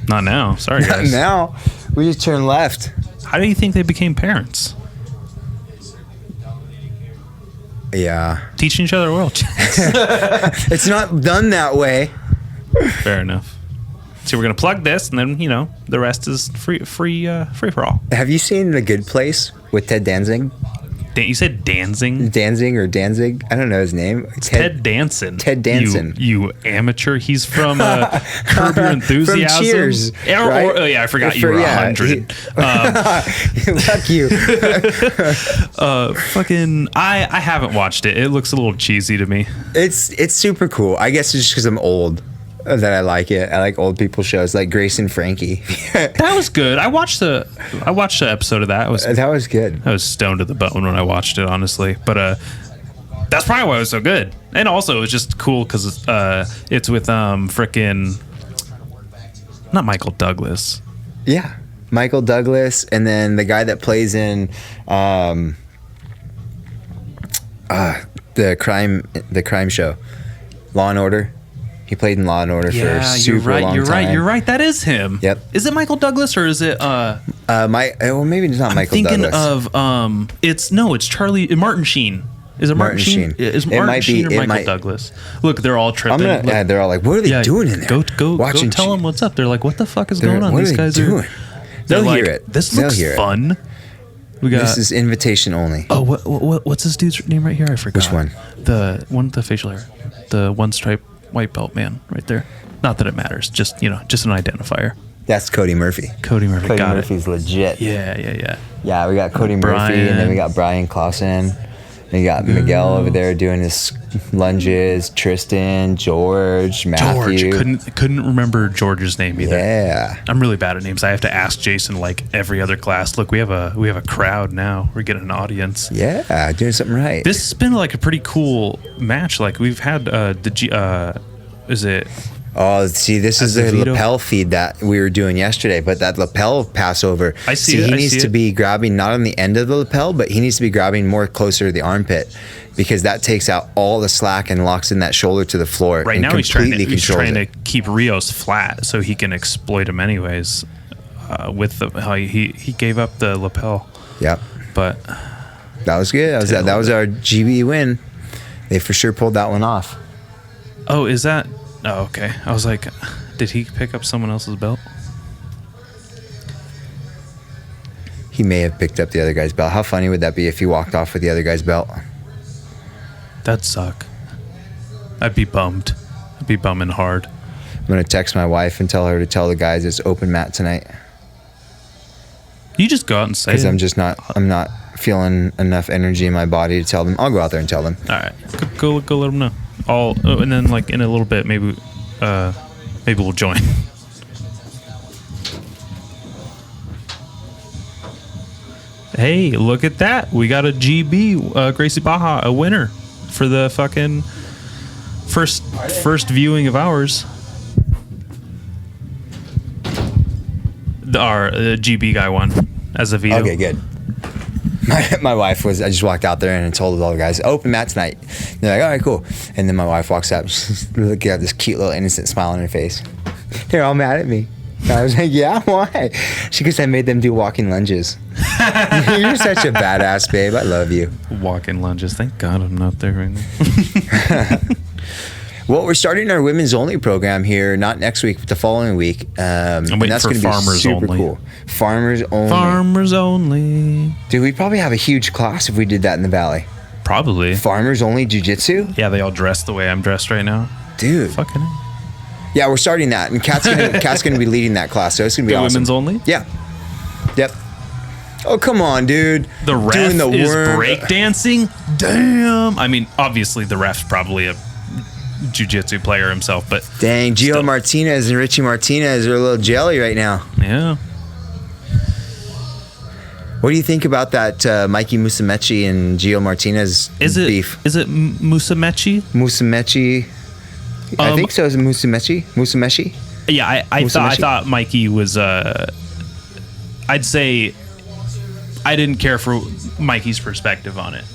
Not now. Sorry, guys. Not now. We just turned left. How do you think they became parents? Yeah. Teaching each other oil checks. It's not done that way. Fair enough. So we're gonna plug this, and then the rest is free for all. Have you seen The Good Place with Ted Danzig? You said Danzig? Danzig or Danzig? I don't know his name. Ted Danson. Ted Danson. You amateur. He's from Curb Your Enthusiasm. From Cheers. Right? I forgot you were 100. Fuck you. Fucking. I haven't watched it. It looks a little cheesy to me. It's super cool. I guess it's just because I'm old that I like it. I like old people shows like Grace and Frankie. That was good. I watched the episode of that. That was good. I was stoned to the bone when I watched it, honestly. But that's probably why it was so good. And also, it was just cool because it's with frickin' not Michael Douglas. Yeah, Michael Douglas, and then the guy that plays in the crime show, Law and Order. He played in Law and Order for a super long time. You're right. That is him. Yep. Is it Michael Douglas or is it? Well, maybe it's not Michael Douglas. I'm thinking of it's Charlie Martin Sheen. Is it Martin Sheen? Is Martin Sheen or Michael Douglas? Look, they're all tripping. They're all like, "What are they doing in there?" Go tell them what's up. They're like, "What the fuck is going on?" These guys are doing. They'll hear it. This looks fun. This is invitation only. Oh, what's this dude's name right here? I forgot. Which one? The one with the facial hair. The one stripe white belt man right there. Not that it matters. Just an identifier. That's Cody Murphy. Cody Murphy's legit. Yeah. Yeah, we got Cody Murphy, and then we got Brian Clausen. We got Miguel over there doing his lunges. Tristan, George, Matthew. Couldn't remember George's name either. Yeah, I'm really bad at names. I have to ask Jason like every other class. Look, we have a crowd now. We're getting an audience. Yeah, doing something right. This has been like a pretty cool match. Like we've had is it? Oh, see, this is the lapel feed that we were doing yesterday, but that lapel passover. I see. He needs to be grabbing not on the end of the lapel, but he needs to be grabbing more closer to the armpit because that takes out all the slack and locks in that shoulder to the floor. Right now, he's trying to keep Rios flat so he can exploit him anyways. With how he gave up the lapel. Yep. But that was good. That was our GB win. They for sure pulled that one off. Oh, is that? Oh, okay. I was like, did he pick up someone else's belt? He may have picked up the other guy's belt. How funny would that be if he walked off with the other guy's belt? That'd suck. I'd be bummed. I'd be bumming hard. I'm going to text my wife and tell her to tell the guys it's open mat tonight. You just go out and say it. Because I'm not feeling enough energy in my body to tell them. I'll go out there and tell them. All right. Go let them know. And then like in a little bit, maybe we'll join. Hey, look at that! We got a GB Gracie Baja, a winner for the fucking first viewing of ours. Our GB guy won as a veto. Okay, good. My wife I just walked out there and I told all the guys, open mat tonight. And they're like, all right, cool. And then my wife walks up, she's looking at this cute little innocent smile on her face. They're all mad at me. And I was like, yeah, why? She goes, I made them do walking lunges. You're such a badass, babe. I love you. Walking lunges. Thank God I'm not there right now. Well, we're starting our women's only program here, not next week, but the following week. I'm waiting that's for going to be farmers super only. Cool. Farmers only. Farmers only. Dude, we'd probably have a huge class if we did that in the Valley. Probably. Farmers only jiu-jitsu? Yeah, they all dress the way I'm dressed right now. Dude. Fucking A. Yeah, we're starting that, and Kat's gonna be leading that class, so it's gonna be awesome. Women's only? Yeah. Yep. Oh, come on, dude. The ref is breakdancing? Damn. I mean, obviously the ref's probably a jiu-jitsu player himself, but Dang, Gio still. Martinez and Richie Martinez are a little jelly right now. Yeah. What do you think about that Mikey Musumeci and Gio Martinez beef? Is it Musumeci? Musumeci. I think so. Is it Musumeci? Musumeci? Yeah, I thought Mikey was. I'd say I didn't care for Mikey's perspective on it.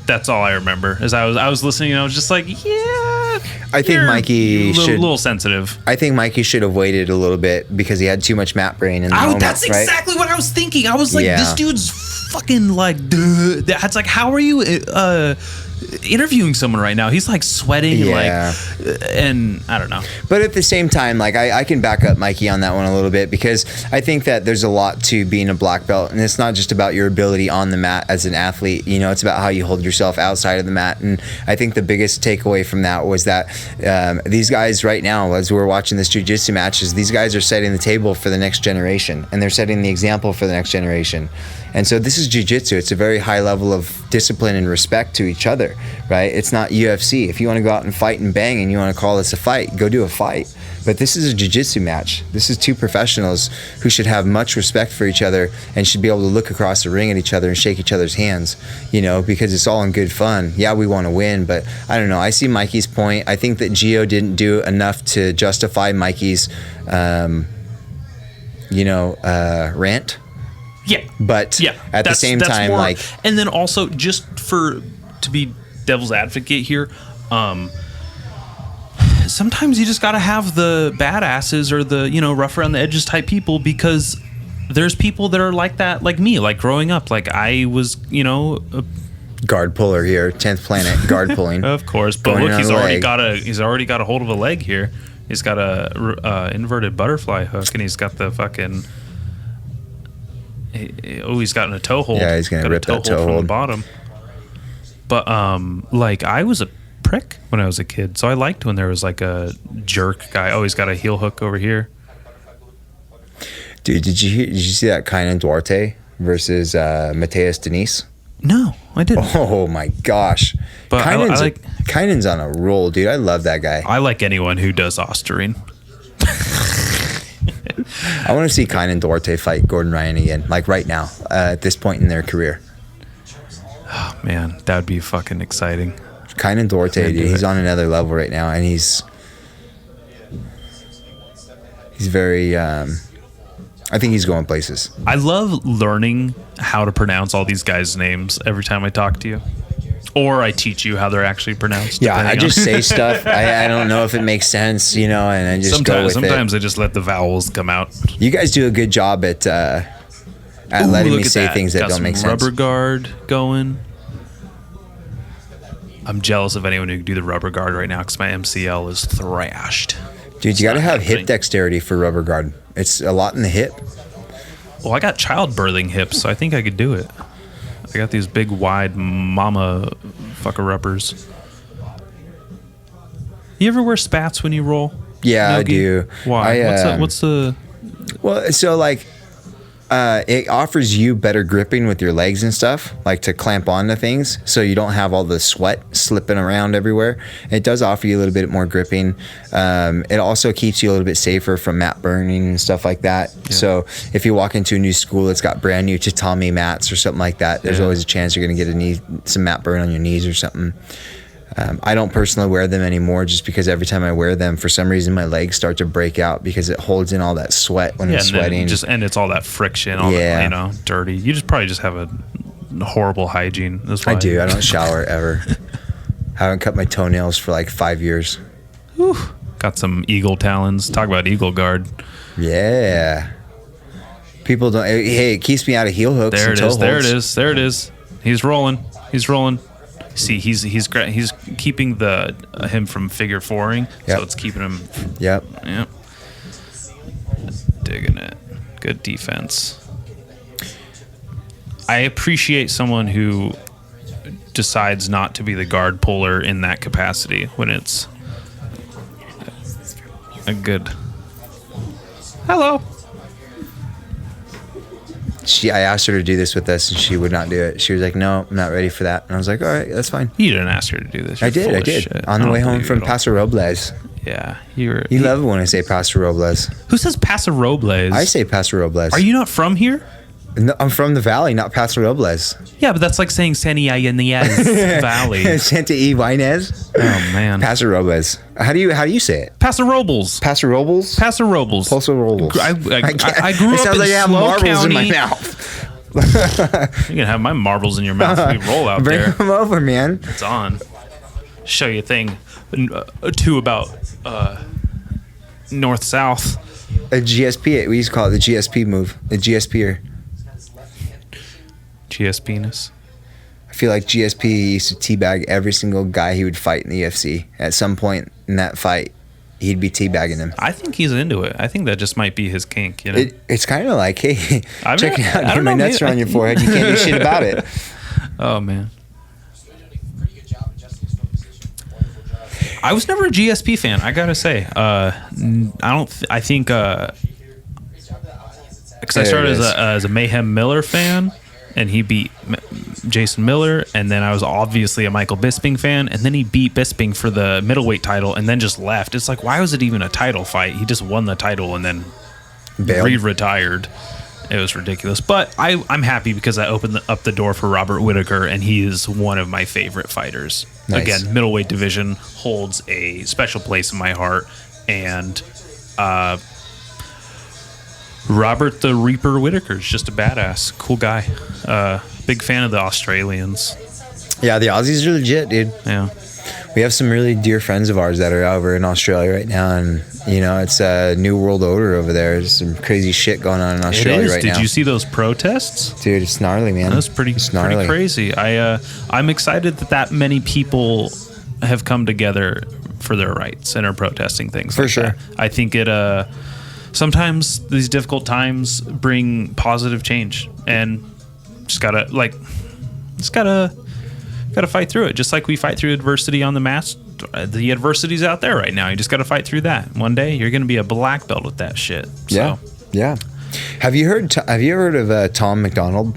That's all I remember. As I was listening, and I was just like, yeah. I think Mikey should a little sensitive. I think Mikey should have waited a little bit because he had too much mat brain in the moment. That's exactly what I was thinking. I was like, this dude's fucking like, duh. That's like, how are you interviewing someone right now? He's like sweating, and I don't know. But at the same time, like I can back up Mikey on that one a little bit because I think that there's a lot to being a black belt, and it's not just about your ability on the mat as an athlete. You know, it's about how you hold yourself outside of the mat. And I think the biggest takeaway from that was that these guys right now, as we're watching this jiu-jitsu matches, these guys are setting the table for the next generation, and they're setting the example for the next generation. And so this is jiu-jitsu. It's a very high level of discipline and respect to each other, right? It's not UFC. If you want to go out and fight and bang and you want to call this a fight, go do a fight. But this is a jiu-jitsu match. This is two professionals who should have much respect for each other and should be able to look across the ring at each other and shake each other's hands, you know, because it's all in good fun. Yeah, we want to win, but I don't know. I see Mikey's point. I think that Gio didn't do enough to justify Mikey's, rant. Yeah, but at the same time, more, and then also just to be devil's advocate here, sometimes you just got to have the badasses or the rough around the edges type people, because there's people that are like that, like me, like growing up, like I was, a guard puller here, 10th planet guard pulling, of course. But look, he's already got a hold of a leg here. He's got a inverted butterfly hook, and he's got the fucking. He's gotten a toe hold. Yeah, he's gonna rip that toe hold from the bottom. But like I was a prick when I was a kid, so I liked when there was like a jerk guy. Oh, he's got a heel hook over here. Dude, did you see that Kainan Duarte versus Mateus Denise? No, I didn't. Oh my gosh, but Kainan's on a roll, dude. I love that guy. I like anyone who does Osterine. I want to see Kainan Duarte fight Gordon Ryan again, like right now, at this point in their career. Oh, man, that would be fucking exciting. Kainan Duarte, dude, he's on another level right now, and he's very. I think he's going places. I love learning how to pronounce all these guys' names every time I talk to you. Or I teach you how they're actually pronounced. Yeah, I just say stuff. I don't know if it makes sense, and I just go with it. Sometimes I just let the vowels come out. You guys do a good job at letting me say things that don't make sense. Rubber guard going. I'm jealous of anyone who can do the rubber guard right now because my MCL is thrashed. Dude, you got to have hip dexterity for rubber guard. It's a lot in the hip. Well, I got childbirthing hips, so I think I could do it. I got these big, wide mama fucker rubbers. You ever wear spats when you roll? Yeah, I do. Why? What's the? Well, so like, it offers you better gripping with your legs and stuff, like to clamp onto things, so you don't have all the sweat slipping around everywhere. It does offer you a little bit more gripping. It also keeps you a little bit safer from mat burning and stuff like that. Yeah. So if you walk into a new school that's got brand new tatami mats or something like that, there's always a chance you're going to get some mat burn on your knees or something. I don't personally wear them anymore just because every time I wear them, for some reason, my legs start to break out because it holds in all that sweat when I'm sweating. And it's all that friction, all that, dirty. You probably just have a horrible hygiene. That's why I do. I don't shower ever. Haven't cut my toenails for like 5 years. Whew. Got some eagle talons. Talk about eagle guard. Yeah. People don't. Hey, it keeps me out of heel hooks and toe holds. There it is. He's rolling. See, he's keeping him from figure fouring, so it's keeping him. Yep. Digging it. Good defense. I appreciate someone who decides not to be the guard puller in that capacity when it's a good. Hello. I asked her to do this with us, and she would not do it. She was like, "No, I'm not ready for that." And I was like, "All right, that's fine." You didn't ask her to do this. I You're did. full I of did. shit. On I the way don't home believe from it all. Paso Robles. Yeah, You love it when I say Paso Robles. Who says Paso Robles? I say Paso Robles. Are you not from here? No, I'm from the valley, not Paso Robles. Yeah, but that's like saying Santa Ynez Valley. Santa E. Inez. Oh man, Paso Robles. How do you say it? Paso Robles. Paso Robles. Paso Robles. Paso Robles. I grew It up sounds in like I have Slow marbles County. in my mouth. You can have my marbles in your mouth when we roll out Bring there. them over, man. It's on. Show you a thing. Two about north south. A GSP. We used to call it the GSP move. The GSPer. GS penis. I feel like GSP used to teabag every single guy he would fight in the UFC. At some point in that fight, he'd be teabagging him. I think he's into it. I think that just might be his kink. You know. It's kind of like, hey, check it out. I don't My know, nuts maybe- are on your forehead. You can't do shit about it. Oh man. I was never a GSP fan. I gotta say, I think because I started as a Mayhem Miller fan, and he beat Jason Miller, and then I was obviously a Michael Bisping fan, and then he beat Bisping for the middleweight title, and then just left. It's like, why was it even a title fight? He just won the title and then Bailed. retired. It was ridiculous, but I'm happy because I opened up the door for Robert Whittaker, and he is one of my favorite fighters. Nice. Again, middleweight division holds a special place in my heart, and Robert the Reaper Whittaker is just a badass, cool guy. Big fan of the Australians. Yeah, the Aussies are legit, dude. Yeah. We have some really dear friends of ours that are over in Australia right now, and it's a new world order over there. There's some crazy shit going on in Australia right now. Did you see those protests? Dude, it's gnarly, man. That's pretty gnarly. crazy. I'm excited that many people have come together for their rights and are protesting things. For like sure. that. I think it. Sometimes these difficult times bring positive change, and just gotta fight through it. Just like we fight through adversity on the mats. The adversity's out there right now. You just got to fight through that. One day you're going to be a black belt with that shit. So. Yeah. Have you heard of Tom McDonald?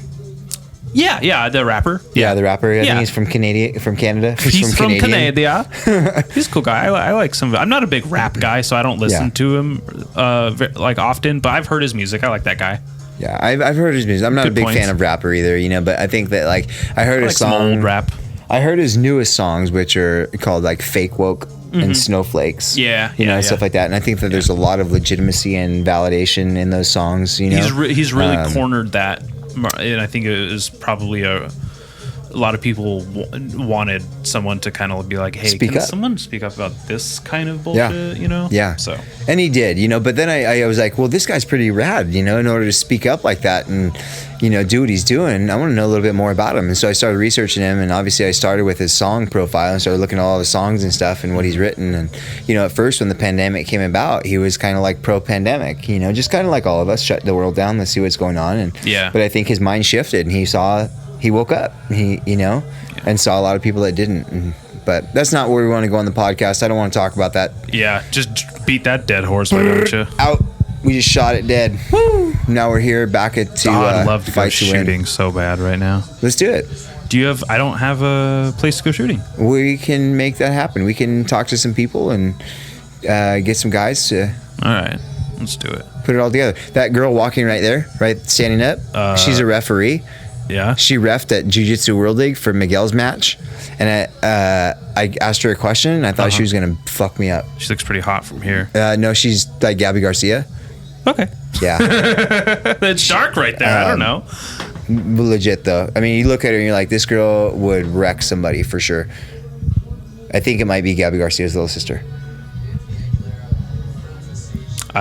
Yeah, the rapper. Yeah, the rapper. I Yeah. think he's from Canada. He's from Canadian. Canada. He's a cool guy. I like some of it. I'm not a big rap guy, so I don't listen to him like often, but I've heard his music. I like that guy. Yeah, I've heard his music. I'm not Good a big points. fan of rapper either, but I think that I heard I a like some song. old rap. I heard his newest songs, which are called like Fake Woke and Snowflakes. Mm-hmm. Yeah, stuff like that. And I think that there's a lot of legitimacy and validation in those songs. He's really cornered that, and I think it was probably a lot of people wanted someone to kind of be like, hey, Speak can up. someone speak up about this kind of bullshit, Yeah. So And he did, but then I was like, well, this guy's pretty rad, in order to speak up like that and, do what he's doing. I want to know a little bit more about him. And so I started researching him, and obviously I started with his song profile and started looking at all his songs and stuff and what he's written. And, at first when the pandemic came about, he was kind of like pro-pandemic, just kind of like all of us, shut the world down, let's see what's going on. And but I think his mind shifted, and he woke up, and saw a lot of people that didn't. But that's not where we want to go on the podcast. I don't want to talk about that. Yeah, just beat that dead horse, why don't you? Out. We just shot it dead. Woo! Now we're here back at I'd love to go fight to win. shooting so bad right now. Let's do it. I don't have a place to go shooting. We can make that happen. We can talk to some people and get some guys to All right, let's do it. put it all together. That girl walking right there, standing up, she's a referee. Yeah. She reffed at Jiu-Jitsu World League for Miguel's match, and I asked her a question, and I thought she was gonna fuck me up. She looks pretty hot from here. No, she's like Gabby Garcia. Okay. Yeah, It's dark right there. I don't know. legit though. I mean, you look at her and you're like, this girl would wreck somebody for sure. I think it might be Gabby Garcia's little sister.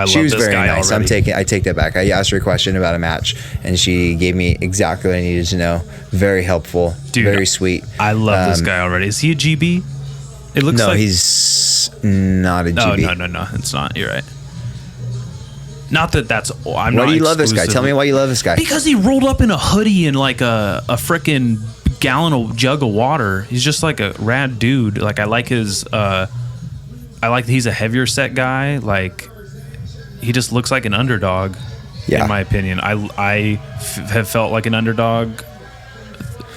She was very nice. already. I take that back. I asked her a question about a match, and she gave me exactly what I needed to know. Very helpful. Dude, very sweet. I love this guy already. Is he a GB? It looks No, like he's not a GB. No, it's not. You're right. Not that that's. I'm Why not do you love this guy? Tell me why you love this guy. Because he rolled up in a hoodie and like a frickin' jug of water. He's just like a rad dude. Like I like his. I like that he's a heavier set guy. Like he just looks like an underdog. Yeah. In my opinion, I have felt like an underdog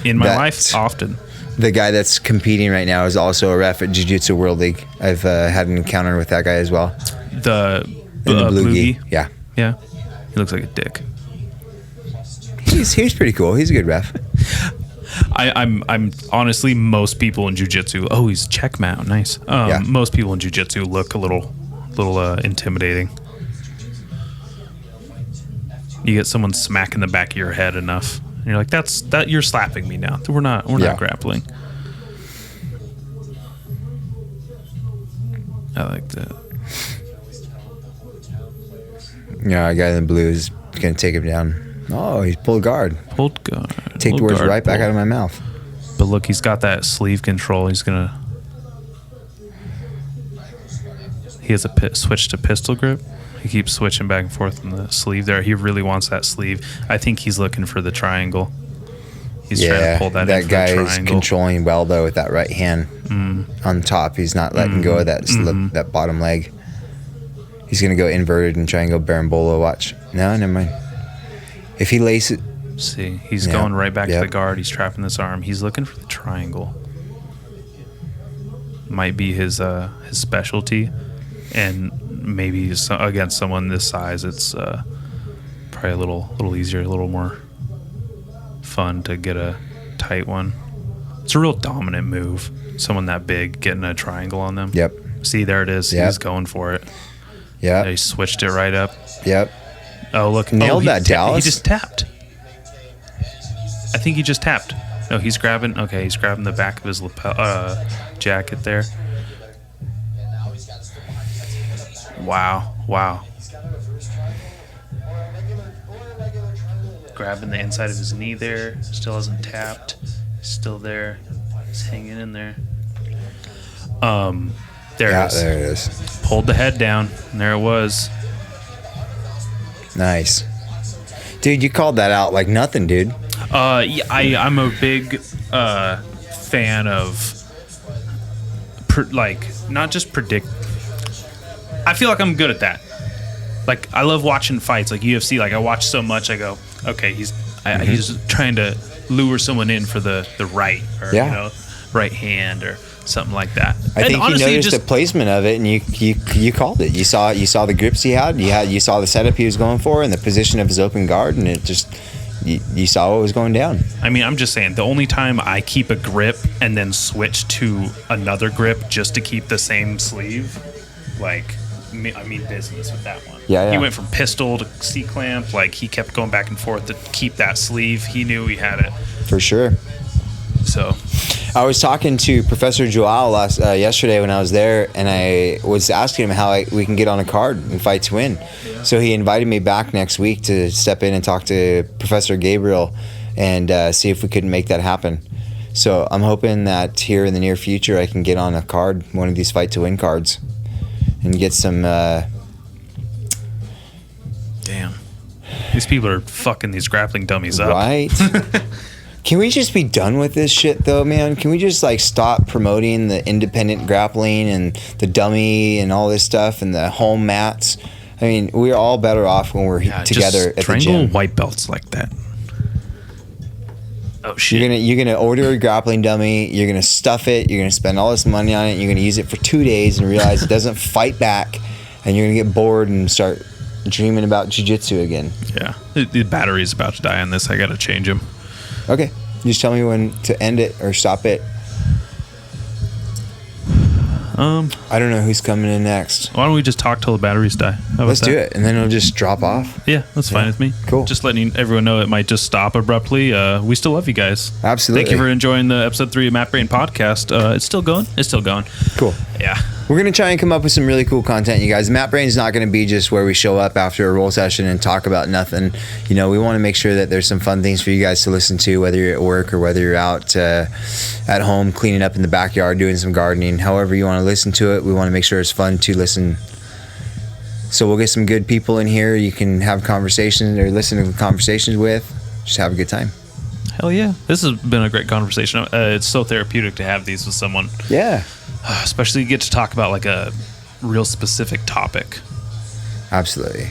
in my life often. The guy that's competing right now is also a ref at Jiu-Jitsu World League. I've had an encounter with that guy as well. The Blue Gi. Gi. Yeah. Yeah. He looks like a dick. He's pretty cool. He's a good ref. I'm honestly, most people in jiu-jitsu. Oh, he's checkmate. Nice. Yeah. Most people in jiu-jitsu look a little intimidating. You get someone smacking the back of your head enough, and you're like, that you're slapping me now. We're not grappling. I like that. Yeah, a guy in the blue is gonna take him down. Oh, he's pulled guard. Pulled guard. Take the words right back out of my mouth. But look, he's got that sleeve control. He has a switch to pistol grip. He keeps switching back and forth in the sleeve there. He really wants that sleeve. I think he's looking for the triangle. He's trying to pull that in for the triangle. That guy is controlling well, though, with that right hand on top. He's not letting go of that bottom leg. He's going to go inverted and try and go berimbolo. Watch. No, never mind. If he lays it. See, he's going right back to the guard. He's trapping this arm. He's looking for the triangle. Might be his specialty. And maybe against someone this size, it's probably a little easier, a little more fun to get a tight one. It's a real dominant move. Someone that big getting a triangle on them. Yep. See, there it is. Yep. He's going for it. Yeah. He switched it right up. Yep. Oh, look. Nailed that, Dallas. He just tapped. I think he just tapped. No, he's grabbing. Okay, he's grabbing the back of his lapel jacket there. Wow. Grabbing the inside of his knee there. Still hasn't tapped. Still there. He's hanging in there. There it is. There it is. Pulled the head down, and there it was. Nice. Dude, you called that out like nothing, dude. Yeah, I'm a big fan of not just predict. I feel like I'm good at that. Like, I love watching fights, like UFC. Like, I watch so much, I go, okay, he's trying to lure someone in for the right or right hand or something like that. I think honestly, you noticed the placement of it, and you called it. You saw the grips he had. You saw the setup he was going for, and the position of his open guard, and it just you saw what was going down. I mean, I'm just saying, the only time I keep a grip and then switch to another grip just to keep the same sleeve, like, I mean business with that one. Yeah. He went from pistol to C-clamp. Like, he kept going back and forth to keep that sleeve. He knew he had it. For sure. So, I was talking to Professor Joao yesterday when I was there, and I was asking him how we can get on a card and fight to win. Yeah. So he invited me back next week to step in and talk to Professor Gabriel and see if we could make that happen. So I'm hoping that here in the near future I can get on a card, one of these fight to win cards, and get some. Damn, these people are fucking these grappling dummies up. Right. Can we just be done with this shit, though, man? Can we just, like, stop promoting the independent grappling and the dummy and all this stuff and the home mats? I mean, we're all better off when we're together at the gym. Triangle white belts like that. Oh, shit. You're gonna order a grappling dummy. You're gonna stuff it. You're gonna spend all this money on it. You're gonna use it for 2 days and realize it doesn't fight back, and you're gonna get bored and start dreaming about jiu-jitsu again. Yeah, the battery's about to die on this. I gotta change them. Okay, just tell me when to end it or stop it. I don't know who's coming in next. Why don't we just talk till the batteries die? Let's do it, and then it'll just drop off. Yeah, that's fine with me. Cool. Just letting everyone know it might just stop abruptly. We still love you guys. Absolutely. Thank you for enjoying the episode 3 of Map Brain Podcast. It's still going. Cool. Yeah. We're going to try and come up with some really cool content, you guys. Map Brain is not going to be just where we show up after a roll session and talk about nothing. You know, we want to make sure that there's some fun things for you guys to listen to, whether you're at work or whether you're out at home cleaning up in the backyard, doing some gardening. However you want to listen to it, we want to make sure it's fun to listen. So we'll get some good people in here you can have conversations or listen to conversations with. Just have a good time. Hell yeah. This has been a great conversation. It's so therapeutic to have these with someone. Yeah. Especially you get to talk about like a real specific topic. Absolutely.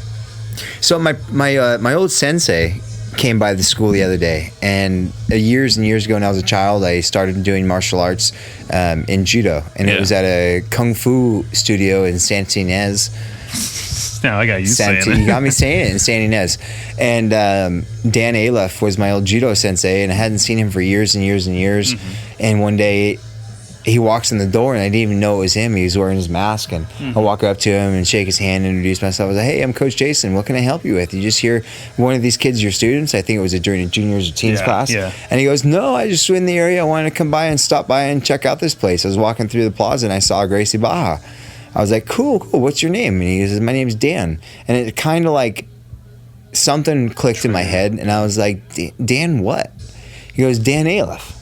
So my old sensei came by the school the other day, and years and years ago when I was a child, I started doing martial arts in judo, and it was at a kung fu studio in Santa Ynez. Now I got you saying it. You got me saying it in Santa Ynez. And Dan Aleph was my old judo sensei, and I hadn't seen him for years and years and years. And one day he walks in the door, and I didn't even know it was him. He was wearing his mask, and I walk up to him and shake his hand and introduce myself. I was like, hey, I'm Coach Jason. What can I help you with? You just hear one of these kids, your students? I think it was during a juniors or teens class. Yeah. And he goes, no, I just was in the area. I wanted to come by and stop by and check out this place. I was walking through the plaza, and I saw Gracie Baja. I was like, cool. What's your name? And he says, my name's Dan. And it kind of like something clicked in my head, and I was like, Dan what? He goes, Dan Aleph.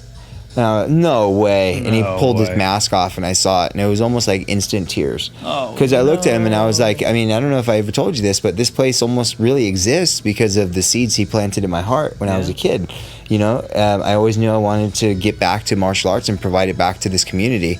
No way. And he pulled his mask off, and I saw it, and it was almost like instant tears. Because I looked at him, and I was like, I mean, I don't know if I ever told you this, but this place almost really exists because of the seeds he planted in my heart when I was a kid. You know, I always knew I wanted to get back to martial arts and provide it back to this community.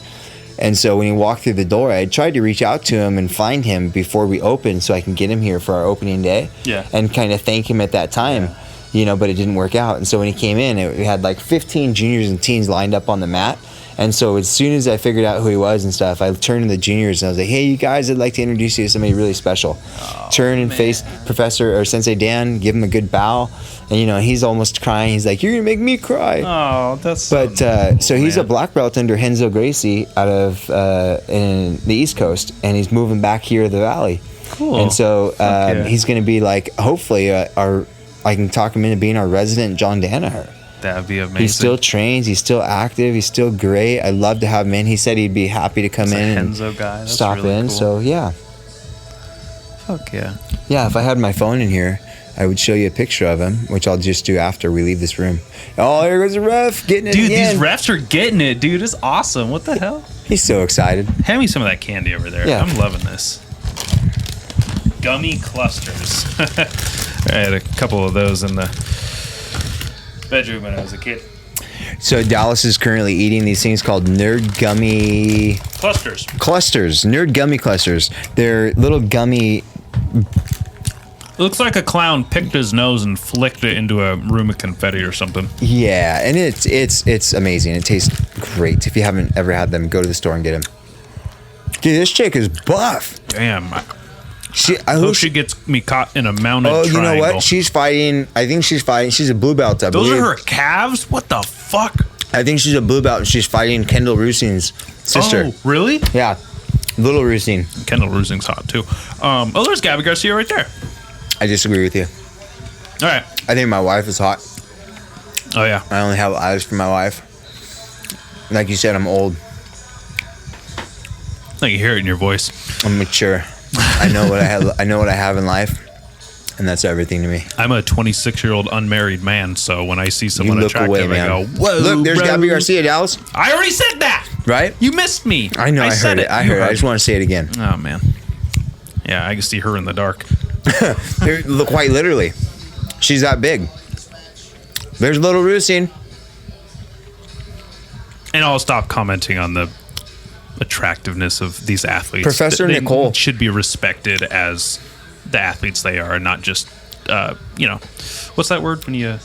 And so when he walked through the door, I tried to reach out to him and find him before we opened so I can get him here for our opening day and kind of thank him at that time. You know, but it didn't work out. And so when he came in, we had like 15 juniors and teens lined up on the mat. And so as soon as I figured out who he was and stuff, I turned to the juniors and I was like, hey, you guys, I'd like to introduce you to somebody really special. Turn and face Professor or Sensei Dan, give him a good bow. And, you know, he's almost crying. He's like, you're going to make me cry. Oh, that's so he's a black belt under Renzo Gracie out of in the East Coast. And he's moving back here to the Valley. Cool. And so he's going to be like, hopefully, I can talk him into being our resident John Danaher. That'd be amazing. He still trains. He's still active. He's still great. I'd love to have him in. He said he'd be happy to come in and stop really in. Cool. So, yeah. Fuck yeah. Yeah, if I had my phone in here, I would show you a picture of him, which I'll just do after we leave this room. Oh, there goes the ref getting it dude, again. These refs are getting it, dude. It's awesome. What the hell? He's so excited. Hand me some of that candy over there. Yeah. I'm loving this. Gummy clusters. I had a couple of those in the bedroom when I was a kid. So Dallas is currently eating these things called Nerd Gummy... Clusters. Nerd Gummy Clusters. They're little gummy... It looks like a clown picked his nose and flicked it into a room of confetti or something. Yeah, and it's amazing. It tastes great. If you haven't ever had them, go to the store and get them. Dude, this chick is buff. Damn. I hope she gets me caught in a mounted triangle. You know what? She's fighting. I think she's fighting. She's a blue belt, I believe. Those are her calves? What the fuck? I think she's a blue belt, and she's fighting Kendall Rusing's sister. Oh, really? Yeah. Little Rusing. Kendall Rusing's hot, too. There's Gabby Garcia right there. I disagree with you. All right. I think my wife is hot. Oh, yeah. I only have eyes for my wife. Like you said, I'm old. I think you hear it in your voice. I'm mature. I know what I have. I know what I have in life, and that's everything to me. I'm a 26-year-old unmarried man, so when I see someone attractive, I go, "Whoa!" Look, there's bro. Gabby Garcia, Dallas. I already said that. Right? You missed me. I know. I heard it. I heard it. I just want to say it again. Oh man. Yeah, I can see her in the dark. Look, quite literally, she's that big. There's little Rusing. And I'll stop commenting on the attractiveness of these athletes. Professor They Nicole should be respected as the athletes they are, not just what's that word when you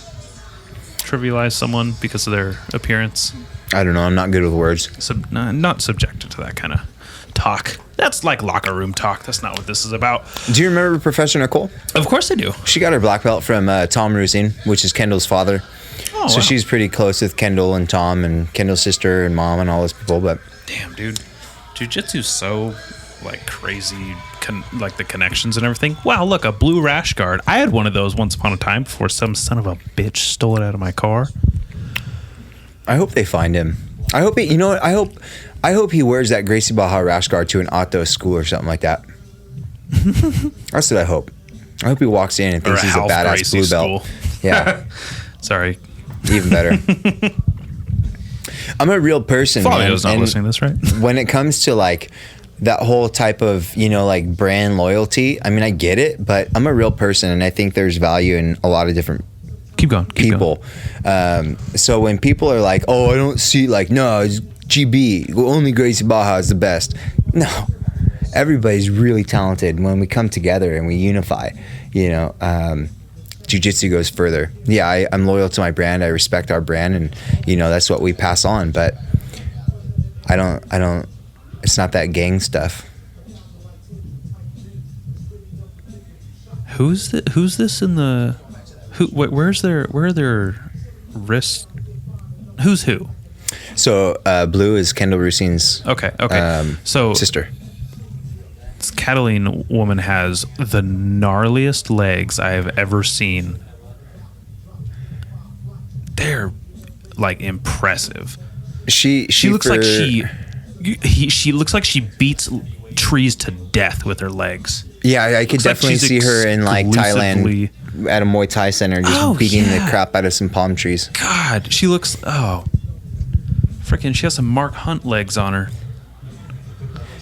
trivialize someone because of their appearance? I don't know. I'm not good with words. Not subjected to that kind of talk. That's like locker room talk. That's not what this is about. Do you remember Professor Nicole? Of course I do. She got her black belt from Tom Rusing, which is Kendall's father. Oh, so wow. she's pretty close with Kendall and Tom and Kendall's sister and mom and all those people. But damn, dude, jiu-jitsu's so like crazy, like the connections and everything. Wow, look, a blue rash guard. I had one of those once upon a time before some son of a bitch stole it out of my car. I hope they find him. I hope he, you know what? I hope he wears that Gracie Baja rash guard to an auto school or something like that. That's what I hope. I hope he walks in and thinks he's a badass Gracie blue belt. School. Yeah. Sorry. Even better. I'm a real person, Fabio's man. not listening to this, right? When it comes to like that whole type of, like brand loyalty, I mean, I get it, but I'm a real person and I think there's value in a lot of different Keep going. people. So when people are like, oh, I don't see, like, no, it's GB, only Gracie Baja is the best. No. everybody's really talented when we come together and we unify. Jiu-jitsu goes further. Yeah, I'm loyal to my brand. I respect our brand, and that's what we pass on. But I don't. It's not that gang stuff. Who's this in the? Where are their wrists? Who's who? So Blue is Kendall Rusin's Okay. So sister. this Cataline woman has the gnarliest legs I have ever seen. They're like impressive. She looks like she looks like she beats trees to death with her legs. Yeah, I could definitely see her in like Thailand at a Muay Thai center just beating the crap out of some palm trees. God, she looks freaking, she has some Mark Hunt legs on her.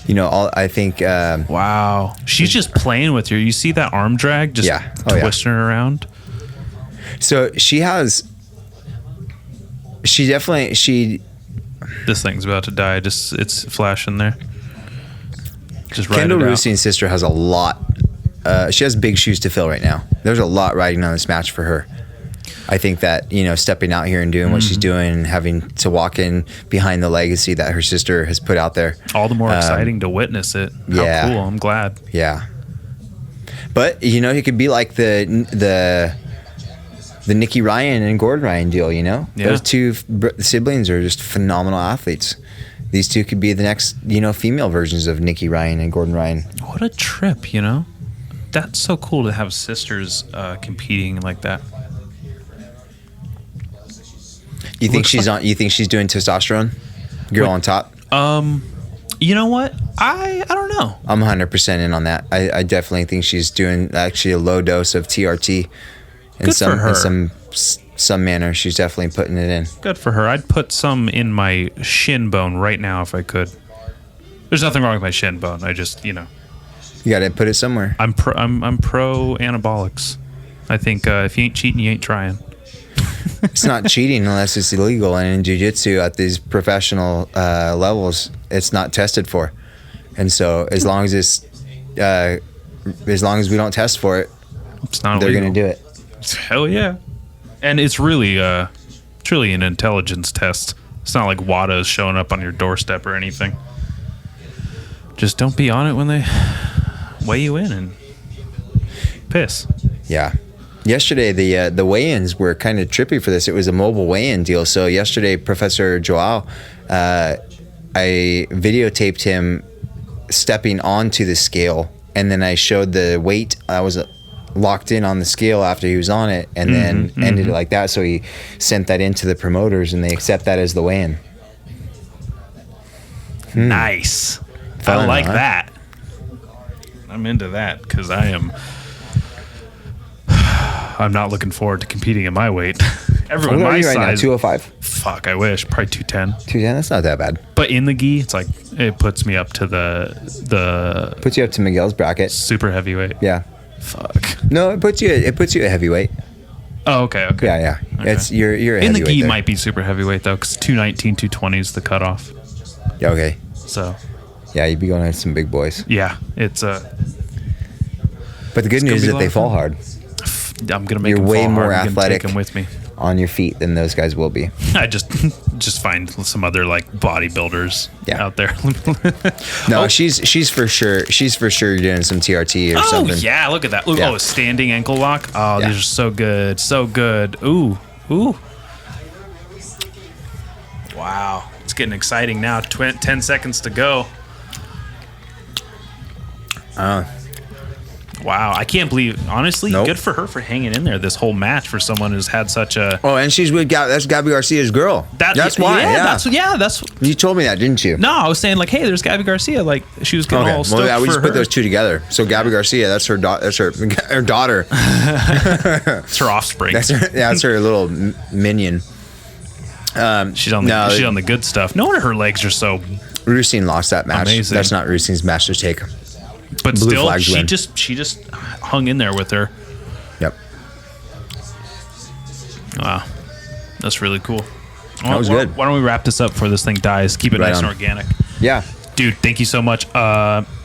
I think wow, she's just playing with you. You see that arm drag, just twisting her around. So she definitely This thing's about to die. Just it's flashing there. Just ride Kendall it out. Rusin's sister has a lot. She has big shoes to fill right now. There's a lot riding on this match for her. I think that stepping out here and doing what she's doing, and having to walk in behind the legacy that her sister has put out there, all the more exciting to witness it. How cool! I'm glad. Yeah, but it could be like the Nikki Ryan and Gordon Ryan deal. Those two siblings are just phenomenal athletes. These two could be the next female versions of Nikki Ryan and Gordon Ryan. What a trip! That's so cool to have sisters competing like that. You think she's on? You think she's doing testosterone? Girl on top. You know what? I don't know. I'm 100% in on that. I definitely think she's doing actually a low dose of TRT. In some manner, she's definitely putting it in. Good for her. I'd put some in my shin bone right now if I could. There's nothing wrong with my shin bone. I just You got to put it somewhere. I'm pro anabolics. I think if you ain't cheating, you ain't trying. It's not cheating unless it's illegal, and in jiu-jitsu at these professional levels, it's not tested for. And so as long as we don't test for it, it's not they're illegal. going to do it. Hell yeah. And it's really truly an intelligence test. It's not like WADA's showing up on your doorstep or anything. Just don't be on it when they weigh you in and piss. Yeah. Yesterday, the weigh-ins were kind of trippy for this. It was a mobile weigh-in deal. So yesterday, Professor Joao, I videotaped him stepping onto the scale, and then I showed the weight. I was locked in on the scale after he was on it, and then ended it like that. So he sent that into the promoters, and they accept that as the weigh-in. Nice. Fun, I like huh? that. I'm into that because I'm not looking forward to competing in my weight. Everyone What are my you right now? size. 205? Fuck, I wish. Probably 210. 210? That's not that bad. But in the gi, it's like it puts me up to the Puts you up to Miguel's bracket. super heavyweight. Yeah. Fuck. No, it puts you at heavyweight. Oh, okay. Yeah. Okay. It's you're a in the heavyweight gi there. might be super heavyweight though, because 219, 220 is the cutoff. Yeah, okay. So Yeah, you'd be going at some big boys. yeah, it's But the good gonna news be is a that lot they of fall fun. hard I'm gonna make You're them way fall more hard. I'm gonna athletic. take them with me. on your feet than those guys will be. I just find some other like bodybuilders out there. No, she's for sure doing some TRT or something. Oh yeah, look at that. Look, Yeah. a standing ankle lock. Oh, Yeah. these are so good, so good. Ooh. Wow, it's getting exciting now. 10 seconds to go. Wow, I can't believe. Honestly, Nope. good for her for hanging in there this whole match for someone who's had such a. Oh, and she's with that's Gabby Garcia's girl. That's why. That's. You told me that, didn't you? No, I was saying like, hey, there's Gabby Garcia. Like she was getting all stoked Well, yeah, we for just her. put those two together. So Gabby Garcia, that's her daughter. That's her daughter. It's her offspring. That's her little minion. She's on the good stuff. No wonder her legs are so. Rusin lost that match. Amazing. That's not Rusin's match to take. But Blue still, flags she win. just hung in there with her. Yep. Wow, that's really cool. That was good. Why don't we wrap this up before this thing dies? Keep it Right nice on. and organic. Yeah. Dude, thank you so much.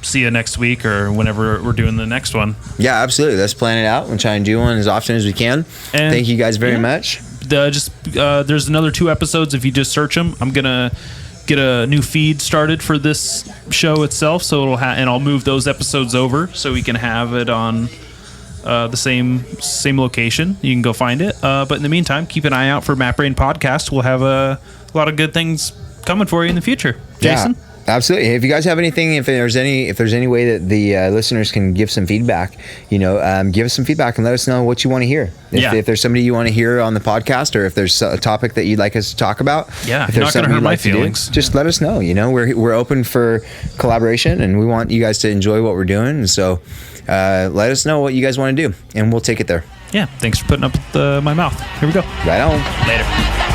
See you next week or whenever we're doing the next one. Yeah, absolutely. Let's plan it out and try and do one as often as we can. And thank you guys very much. There's another 2 episodes if you just search them. I'm gonna get a new feed started for this show itself, so it'll and I'll move those episodes over so we can have it on the same location. You can go find it. But in the meantime, keep an eye out for Map Brain Podcast. We'll have a lot of good things coming for you in the future. Jason? Yeah. Absolutely. If you guys have anything, if there's any way that the listeners can give some feedback, give us some feedback and let us know what you want to hear. If there's somebody you want to hear on the podcast, or if there's a topic that you'd like us to talk about, if there's not going to something hurt you'd my like to do, feelings. just let us know. We're open for collaboration, and we want you guys to enjoy what we're doing. And so, let us know what you guys want to do, and we'll take it there. Yeah. Thanks for putting up with my mouth. Here we go. Right on. Later.